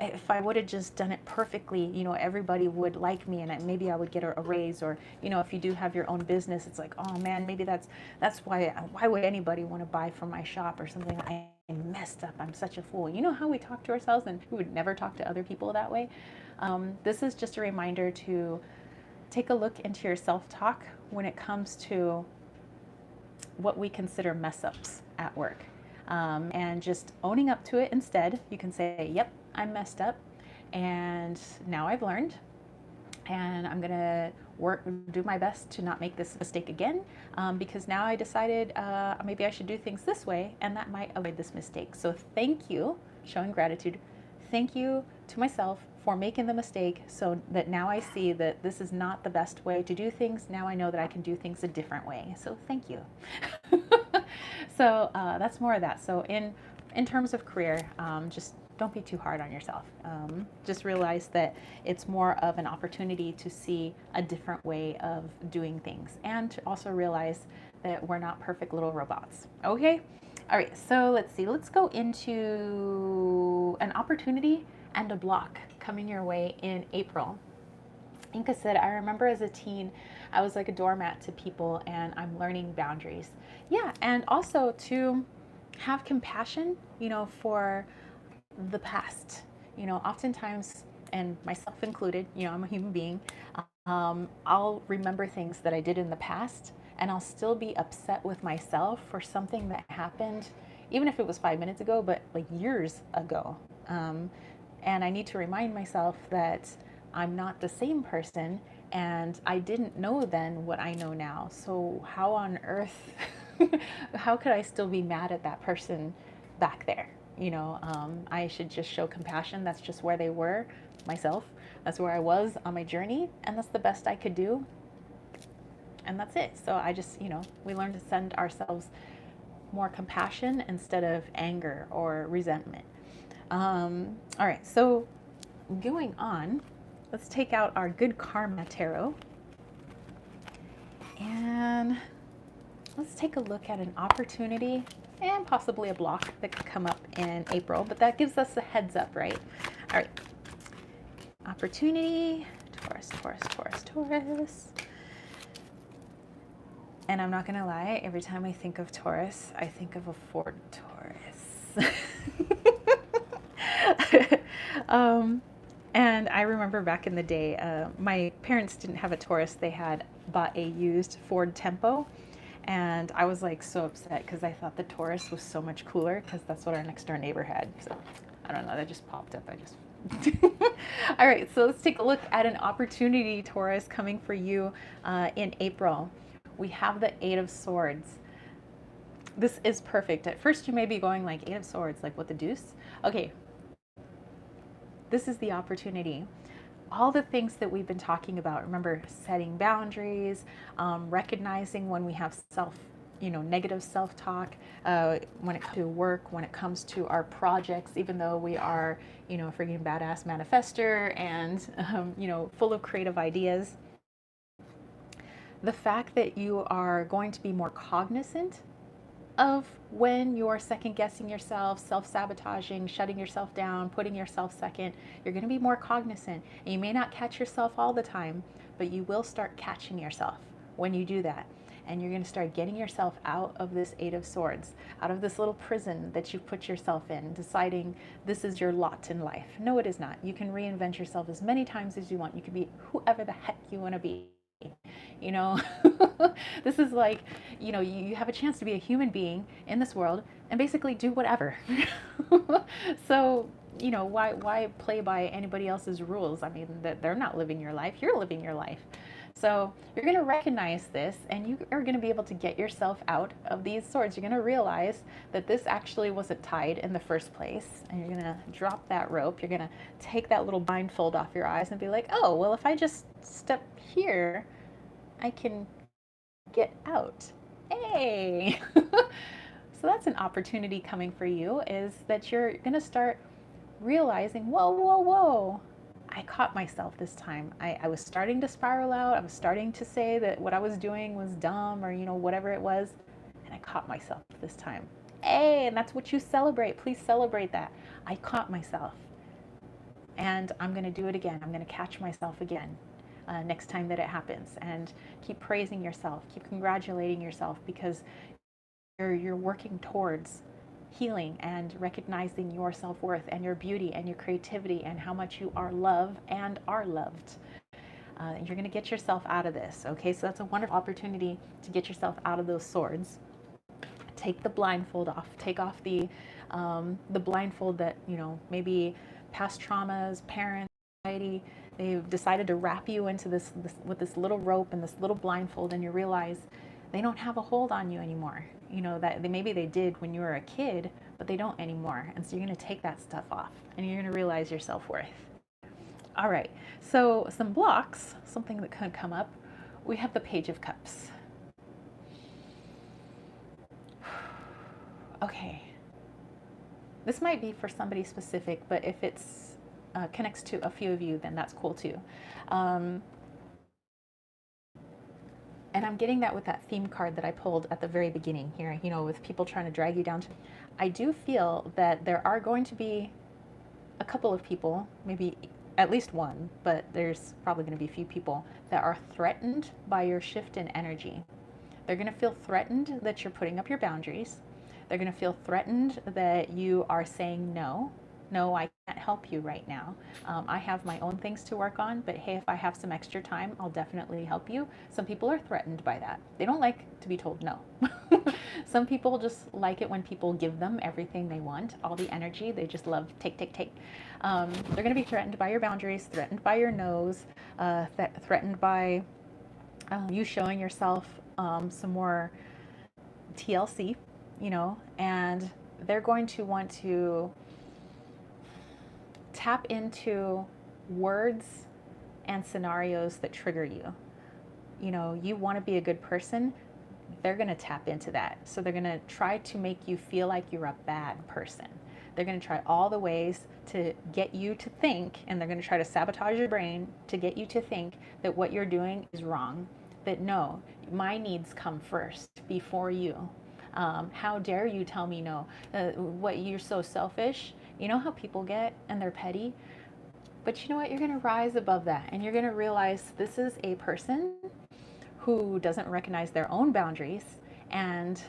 If I would have just done it perfectly, everybody would like me, and maybe I would get a raise. Or, if you do have your own business, it's like, oh man, maybe that's why would anybody want to buy from my shop or something? I messed up. I'm such a fool. You know how we talk to ourselves, and we would never talk to other people that way. This is just a reminder to take a look into your self-talk when it comes to what we consider mess ups at work, and just owning up to it instead. You can say, yep, I'm messed up, and now I've learned, and I'm gonna do my best to not make this mistake again, because now I decided maybe I should do things this way, and that might avoid this mistake. So thank you, showing gratitude. Thank you to myself for making the mistake, so that now I see that this is not the best way to do things. Now I know that I can do things a different way. So thank you. So that's more of that. So in terms of career, just don't be too hard on yourself. Just realize that it's more of an opportunity to see a different way of doing things, and to also realize that we're not perfect little robots. Okay? All right, so let's see. Let's go into an opportunity and a block coming your way in April. Like I said, I remember as a teen, I was like a doormat to people, and I'm learning boundaries. Yeah, and also to have compassion, for the past. Oftentimes, and myself included, I'm a human being, I'll remember things that I did in the past, and I'll still be upset with myself for something that happened, even if it was 5 minutes ago, but like years ago. And I need to remind myself that I'm not the same person, and I didn't know then what I know now. So how on earth, how could I still be mad at that person back there? I should just show compassion. That's just where they were, myself. That's where I was on my journey, and that's the best I could do. And that's it. So I just, we learn to send ourselves more compassion instead of anger or resentment. All right, so going on, let's take out our Good Karma Tarot. And let's take a look at an opportunity and possibly a block that could come up in April, but that gives us a heads up, right? All right. Opportunity, Taurus, Taurus, Taurus, Taurus. And I'm not gonna lie, every time I think of Taurus, I think of a Ford Taurus. And I remember back in the day, my parents didn't have a Taurus. They had bought a used Ford Tempo. And I was like so upset because I thought the Taurus was so much cooler, because that's what our next door neighbor had. So I don't know, that just popped up. All right, so let's take a look at an opportunity, Taurus, coming for you in April. We have the Eight of Swords. This is perfect. At first you may be going like, Eight of Swords, like what the deuce? Okay, this is the opportunity. All the things that we've been talking about, remember, setting boundaries, recognizing when we have negative self-talk, when it comes to work, when it comes to our projects, even though we are, a freaking badass manifester and, full of creative ideas. the fact that you are going to be more cognizant of when you're second guessing yourself, self-sabotaging, shutting yourself down, putting yourself second. You're going to be more cognizant, and you may not catch yourself all the time, but you will start catching yourself when you do that. And you're going to start getting yourself out of this Eight of Swords, out of this little prison that you've put yourself in, deciding this is your lot in life. No, it is not. You can reinvent yourself as many times as you want. You can be whoever the heck you want to be. You know, this is like, you know, you have a chance to be a human being in this world and basically do whatever. So, you know, why play by anybody else's rules? I mean, that they're not living your life, you're living your life. So you're going to recognize this, and you are going to be able to get yourself out of these swords. You're going to realize that this actually wasn't tied in the first place, and you're going to drop that rope. You're going to take that little blindfold off your eyes and be like, oh, well, if I just step here, I can get out. Hey! So that's an opportunity coming for you, is that you're going to start realizing, whoa, whoa, whoa. I caught myself this time. I was starting to spiral out. I was starting to say that what I was doing was dumb, or, you know, whatever it was. And I caught myself this time. Hey, and that's what you celebrate. Please celebrate that. I caught myself. And I'm going to do it again. I'm going to catch myself again next time that it happens. And keep praising yourself. Keep congratulating yourself, because you're working towards healing and recognizing your self-worth and your beauty and your creativity and how much you are loved and are loved. You're going to get yourself out of this. Okay, so that's a wonderful opportunity to get yourself out of those swords. Take the blindfold off. Take off the blindfold that, you know, maybe past traumas, parents, society, they've decided to wrap you into this with this little rope and this little blindfold, and you realize they don't have a hold on you anymore. You know, that maybe they did when you were a kid, but they don't anymore. And so you're going to take that stuff off, and you're going to realize your self-worth. All right, so some blocks, something that could come up. We have the Page of Cups. Okay, this might be for somebody specific, but if it's connects to a few of you, then that's cool too. And I'm getting that with that theme card that I pulled at the very beginning here, you know, with people trying to drag you down to. I do feel that there are going to be a couple of people, maybe at least one, but there's probably going to be a few people that are threatened by your shift in energy. They're going to feel threatened that you're putting up your boundaries. They're going to feel threatened that you are saying no. No, I can't help you right now. I have my own things to work on, but hey, if I have some extra time, I'll definitely help you. Some people are threatened by that. They don't like to be told no. Some people just like it when people give them everything they want, all the energy. They just love take, take, take. They're going to be threatened by your boundaries, threatened by your no's, threatened by you showing yourself some more TLC, you know, and they're going to want to tap into words and scenarios that trigger you. You know, you want to be a good person, they're going to tap into that. So they're going to try to make you feel like you're a bad person. They're going to try all the ways to get you to think, and they're going to try to sabotage your brain to get you to think that what you're doing is wrong. That no, my needs come first before you. How dare you tell me no? What, you're so selfish? You know how people get, and they're petty? But you know what? You're going to rise above that, and you're going to realize this is a person who doesn't recognize their own boundaries, and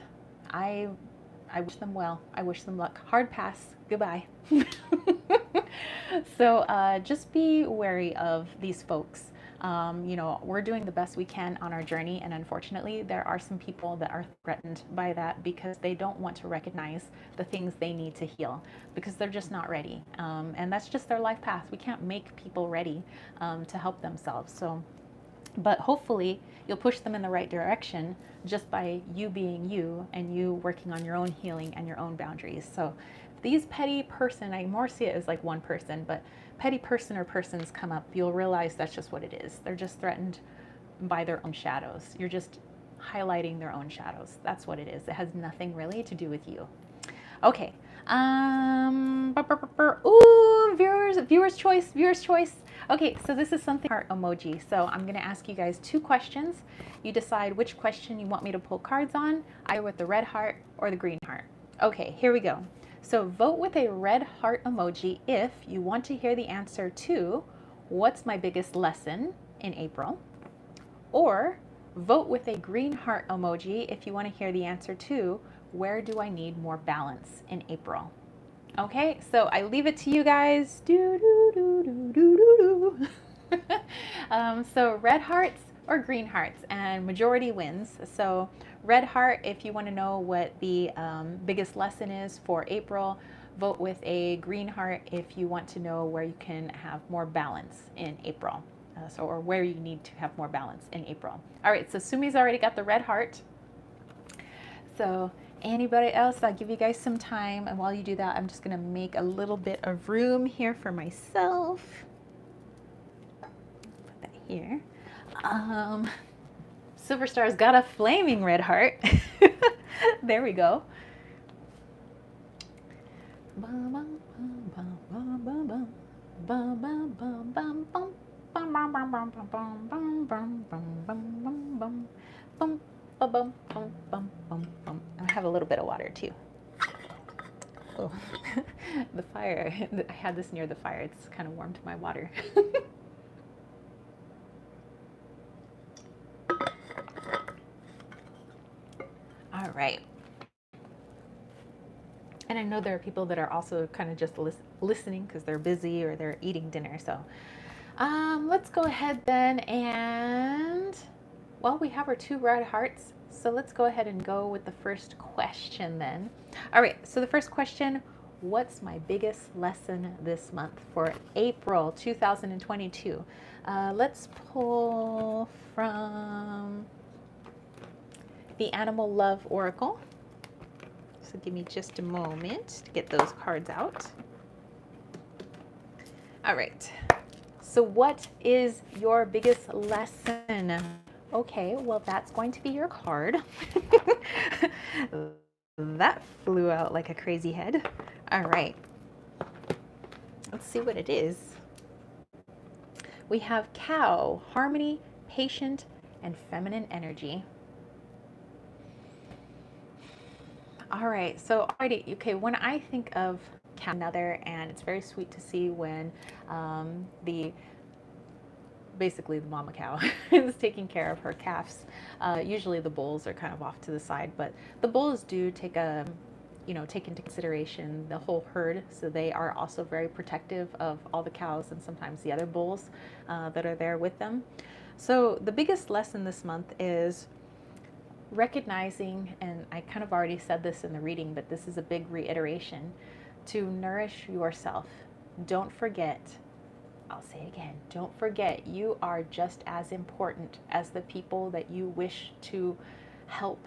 I wish them well. I wish them luck. Hard pass. Goodbye. So just be wary of these folks. You know, we're doing the best we can on our journey, and unfortunately there are some people that are threatened by that because they don't want to recognize the things they need to heal, because they're just not ready, and that's just their life path. We can't make people ready to help themselves. So, but hopefully you'll push them in the right direction just by you being you and you working on your own healing and your own boundaries. So these petty person, I more see it as like one person, but petty person or persons come up, you'll realize that's just what it is. They're just threatened by their own shadows. You're just highlighting their own shadows. That's what it is. It has nothing really to do with you. Okay. Ooh, viewer's choice. Okay, so this is something heart emoji. So I'm going to ask you guys 2 questions. You decide which question you want me to pull cards on, either with the red heart or the green heart. Okay, here we go. So vote with a red heart emoji if you want to hear the answer to what's my biggest lesson in April, or vote with a green heart emoji if you want to hear the answer to where do I need more balance in April. Okay, so I leave it to you guys. So red hearts or green hearts, and majority wins. So red heart if you want to know what the biggest lesson is for April. Vote with a green heart if you want to know where you can have more balance in April. Or where you need to have more balance in April. All right, so Sumi's already got the red heart. So anybody else, I'll give you guys some time. And while you do that, I'm just going to make a little bit of room here for myself. Put that here. Silver Star's got a flaming red heart. There we go. I have a little bit of water too. Oh. The fire, I had this near the fire. It's kind of warmed my water. All right. And I know there are people that are also kind of just listening because they're busy or they're eating dinner. So let's go ahead then and, well, we have our 2 red hearts. So let's go ahead and go with the first question then. All right, so the first question, what's my biggest lesson this month for April 2022? Let's pull from the Animal Love Oracle. So give me just a moment to get those cards out. All right. So what is your biggest lesson? Okay, well, that's going to be your card. That flew out like a crazy head. All right. Let's see what it is. We have cow, harmony, patient, and feminine energy. All right, so already, okay, when I think of cow, another, and it's very sweet to see when basically the mama cow is taking care of her calves. Usually the bulls are kind of off to the side, but the bulls do take into consideration the whole herd, so they are also very protective of all the cows and sometimes the other bulls that are there with them. So the biggest lesson this month is recognizing, and I kind of already said this in the reading, but this is a big reiteration, to nourish yourself. Don't forget, I'll say it again, don't forget you are just as important as the people that you wish to help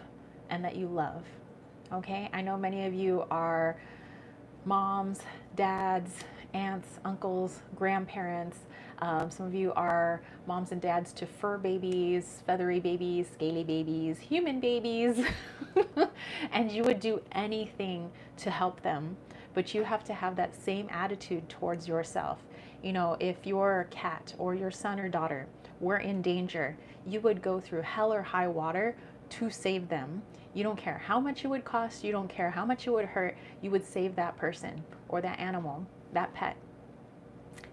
and that you love. Okay, I know many of you are moms, dads, aunts, uncles, grandparents. Some of you are moms and dads to fur babies, feathery babies, scaly babies, human babies, and you would do anything to help them. But you have to have that same attitude towards yourself. You know, if your cat or your son or daughter were in danger, you would go through hell or high water to save them. You don't care how much it would cost, you don't care how much it would hurt, you would save that person or that animal, that pet.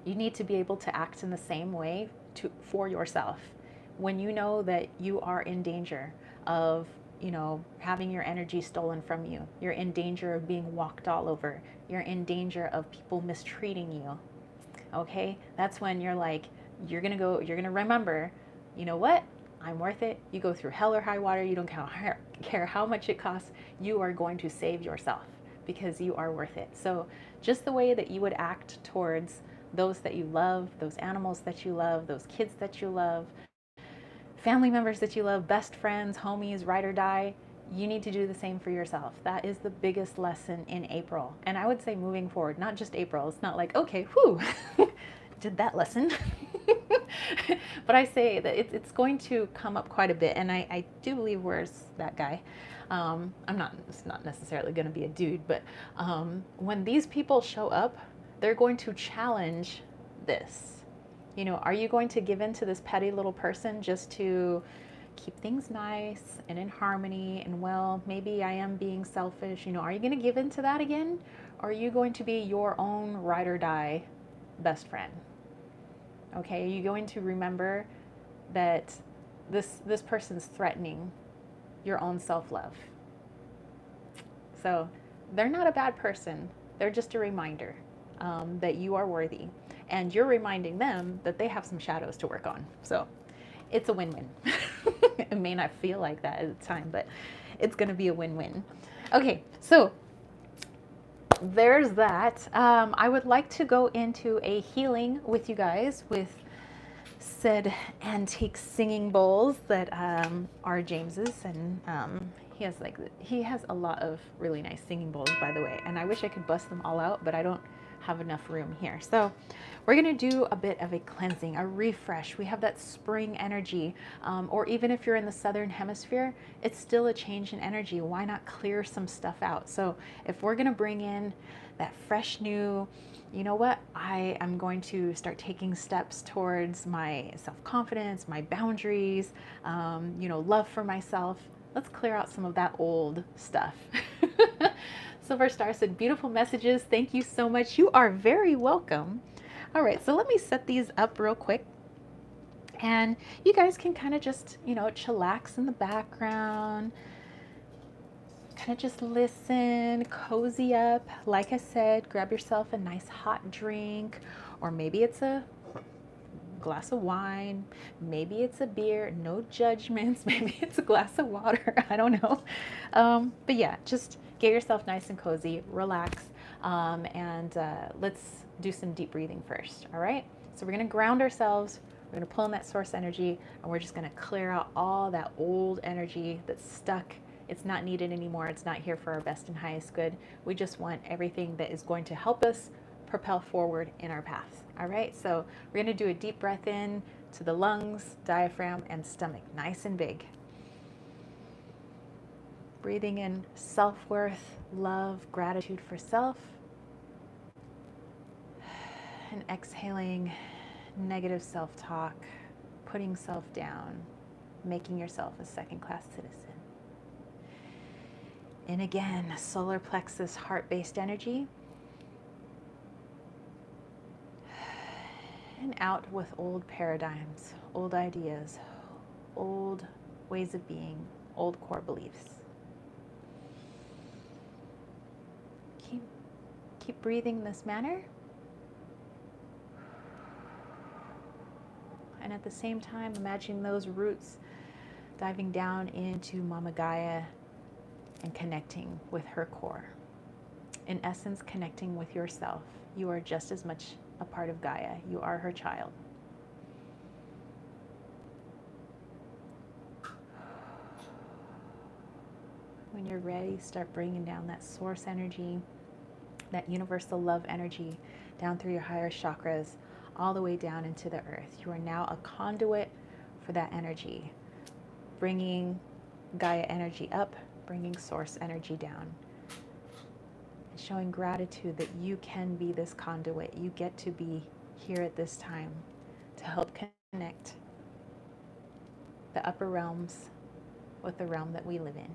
You need to be able to act in the same way for yourself. When you know that you are in danger of, having your energy stolen from you, you're in danger of being walked all over, you're in danger of people mistreating you, okay? That's when you're like, you're gonna remember, you know what? I'm worth it. You go through hell or high water, you don't care how much it costs, you are going to save yourself because you are worth it. So just the way that you would act towards those that you love, those animals that you love, those kids that you love, family members that you love, best friends, homies, ride or die, you need to do the same for yourself. That is the biggest lesson in April. And I would say moving forward, not just April. It's not like, okay, whew, did that lesson. But I say that it's going to come up quite a bit. And I do believe, where's that guy? It's not necessarily going to be a dude, but when these people show up, they're going to challenge this. You know, are you going to give in to this petty little person just to keep things nice and in harmony and, well, maybe I am being selfish? You know, are you going to give in to that again? Or are you going to be your own ride or die best friend? Okay, are you going to remember that this person's threatening your own self-love? So they're not a bad person. They're just a reminder that you are worthy. And you're reminding them that they have some shadows to work on. So it's a win-win. It may not feel like that at the time, but it's going to be a win-win. Okay, so there's that. I would like to go into a healing with you guys with said antique singing bowls that are James's, and he has a lot of really nice singing bowls, by the way, and I wish I could bust them all out, but I don't have enough room here. So we're going to do a bit of a cleansing, a refresh. We have that spring energy, or even if you're in the southern hemisphere, it's still a change in energy. Why not clear some stuff out? So if we're going to bring in that fresh new, you know what, I am going to start taking steps towards my self-confidence, my boundaries, love for myself. Let's clear out some of that old stuff. Silver Star said, beautiful messages. Thank you so much. You are very welcome. All right, so let me set these up real quick. And you guys can kind of just, chillax in the background. Kind of just listen, cozy up. Like I said, grab yourself a nice hot drink, or maybe it's a glass of wine, maybe it's a beer, no judgments, maybe it's a glass of water, I don't know. But yeah, just get yourself nice and cozy, relax, and let's do some deep breathing first, all right? So we're gonna ground ourselves, we're gonna pull in that source energy, and we're just gonna clear out all that old energy that's stuck. It's not needed anymore. It's not here for our best and highest good. We just want everything that is going to help us propel forward in our path. All right, so we're gonna do a deep breath in to the lungs, diaphragm, and stomach, nice and big. Breathing in self-worth, love, gratitude for self. And exhaling negative self-talk, putting self down, making yourself a second-class citizen. And again, solar plexus, heart-based energy. And out with old paradigms, old ideas, old ways of being, old core beliefs. Keep breathing in this manner. And at the same time, imagine those roots diving down into Mama Gaia and connecting with her core. In essence, connecting with yourself. You are just as much a part of Gaia. You are her child. When you're ready, start bringing down that source energy, that universal love energy, down through your higher chakras, all the way down into the earth. You are now a conduit for that energy, bringing Gaia energy up, bringing source energy down, and showing gratitude that you can be this conduit. You get to be here at this time to help connect the upper realms with the realm that we live in.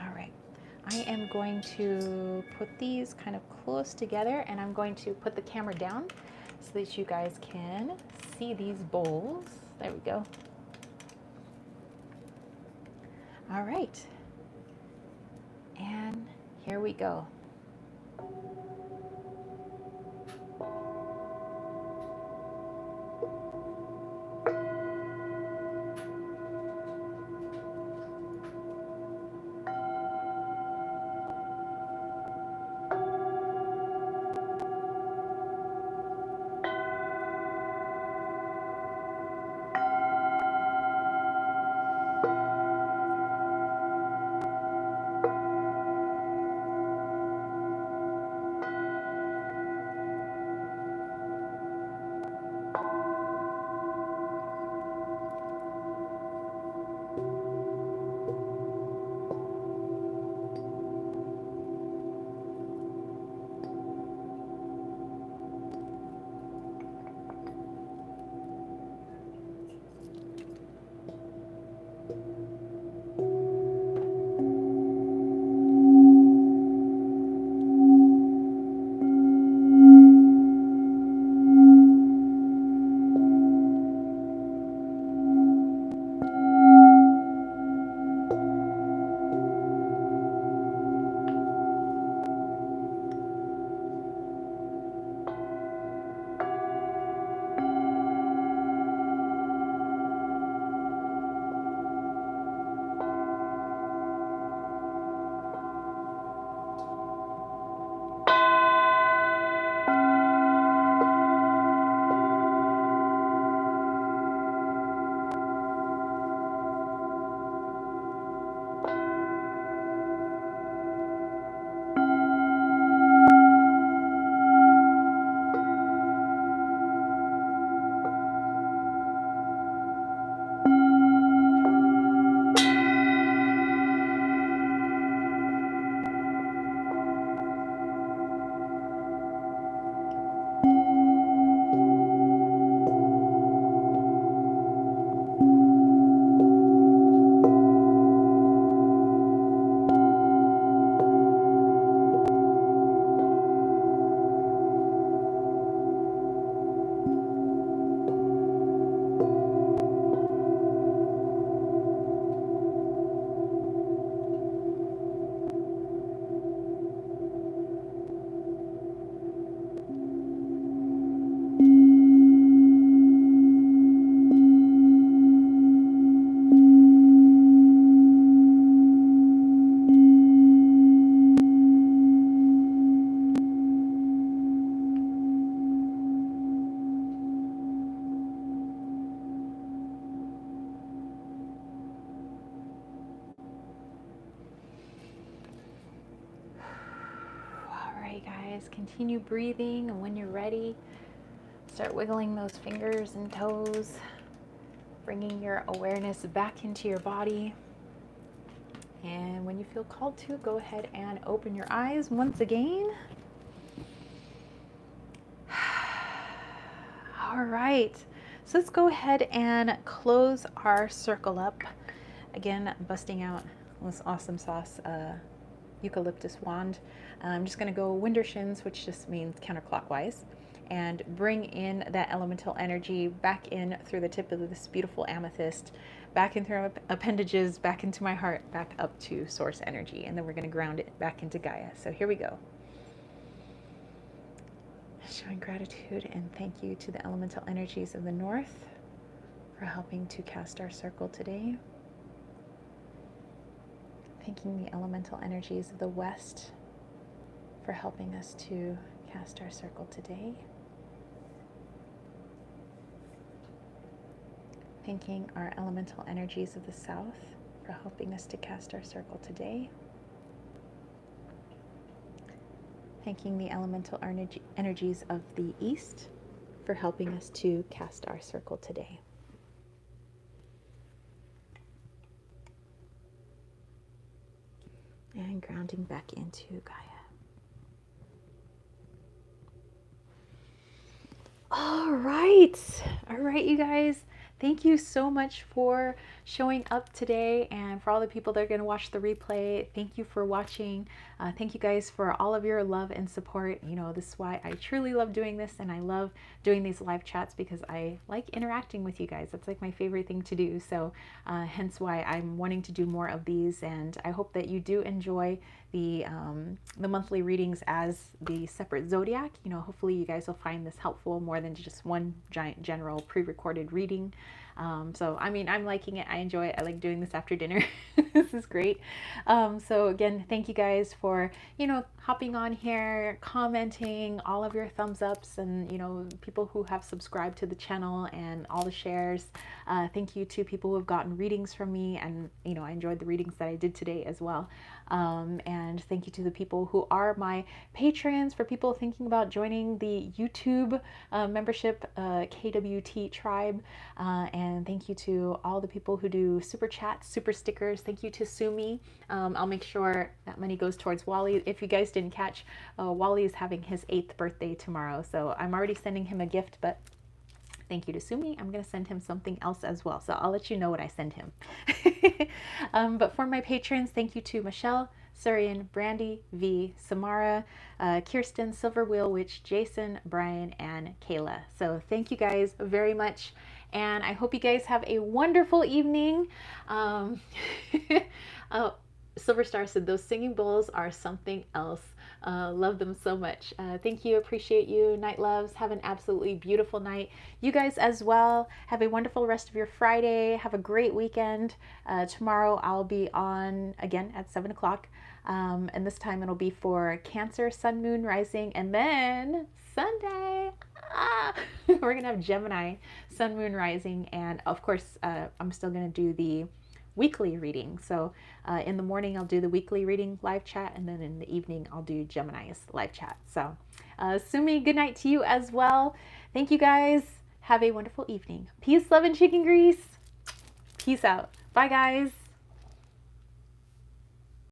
All right, I am going to put these kind of close together, and I'm going to put the camera down so that you guys can see these bowls. There we go. All right, and here we go. continue breathing, and when you're ready, start wiggling those fingers and toes, bringing your awareness back into your body. And when you feel called to, go ahead and open your eyes once again. All right, so let's go ahead and close our circle up. Again, busting out this awesome sauce eucalyptus wand. I'm just going to go winder shins, which just means counterclockwise, and bring in that elemental energy back in through the tip of this beautiful amethyst, back in through appendages, back into my heart, back up to source energy, and then we're going to ground it back into Gaia. So here we go. Showing gratitude and thank you to the elemental energies of the north for helping to cast our circle today. Thanking the elemental energies of the west for helping us to cast our circle today. Thanking our elemental energies of the south for helping us to cast our circle today. Thanking the elemental energies of the east for helping us to cast our circle today. And grounding back into Gaia. All right, you guys. Thank you so much for showing up today, and for all the people that are going to watch the replay. Thank you for watching. Thank you guys for all of your love and support. You know, this is why I truly love doing this, and I love doing these live chats because I like interacting with you guys. That's like my favorite thing to do. So hence why I'm wanting to do more of these, and I hope that you do enjoy the monthly readings as the separate zodiac. You know, hopefully you guys will find this helpful more than just one giant general pre-recorded reading. So I mean, I'm liking it. I enjoy it. I like doing this after dinner. This is great. So again, thank you guys for, you know, hopping on here, commenting, all of your thumbs ups, and, you know, people who have subscribed to the channel and all the shares. Thank you to people who have gotten readings from me, and, you know, I enjoyed the readings that I did today as well. And thank you to the people who are my patrons, for people thinking about joining the YouTube membership, KWT tribe. And thank you to all the people who do super chats, super stickers. Thank you to Sumi. I'll make sure that money goes towards Wally. If you guys didn't catch, Wally is having his 8th birthday tomorrow. So I'm already sending him a gift, but thank you to Sumi. I'm going to send him something else as well. So I'll let you know what I send him. But for my patrons, thank you to Michelle, Surian, Brandy, V, Samara, Kirsten, Silver Wheel Witch, Jason, Brian, and Kayla. So thank you guys very much. And I hope you guys have a wonderful evening. Oh, Silver Star said, those singing bowls are something else. Love them so much. Thank you. Appreciate you. Night loves. Have an absolutely beautiful night. You guys as well. Have a wonderful rest of your Friday. Have a great weekend. Tomorrow I'll be on again at 7 o'clock. And this time it'll be for Cancer, Sun, Moon, Rising. And then Sunday, we're going to have Gemini, Sun, Moon, Rising. And of course, I'm still going to do the weekly reading. So in the morning I'll do the weekly reading live chat, and then in the evening I'll do Gemini's live chat. So Sumi, good night to you as well. Thank you guys. Have a wonderful evening. Peace, love, and chicken grease. Peace out. Bye guys.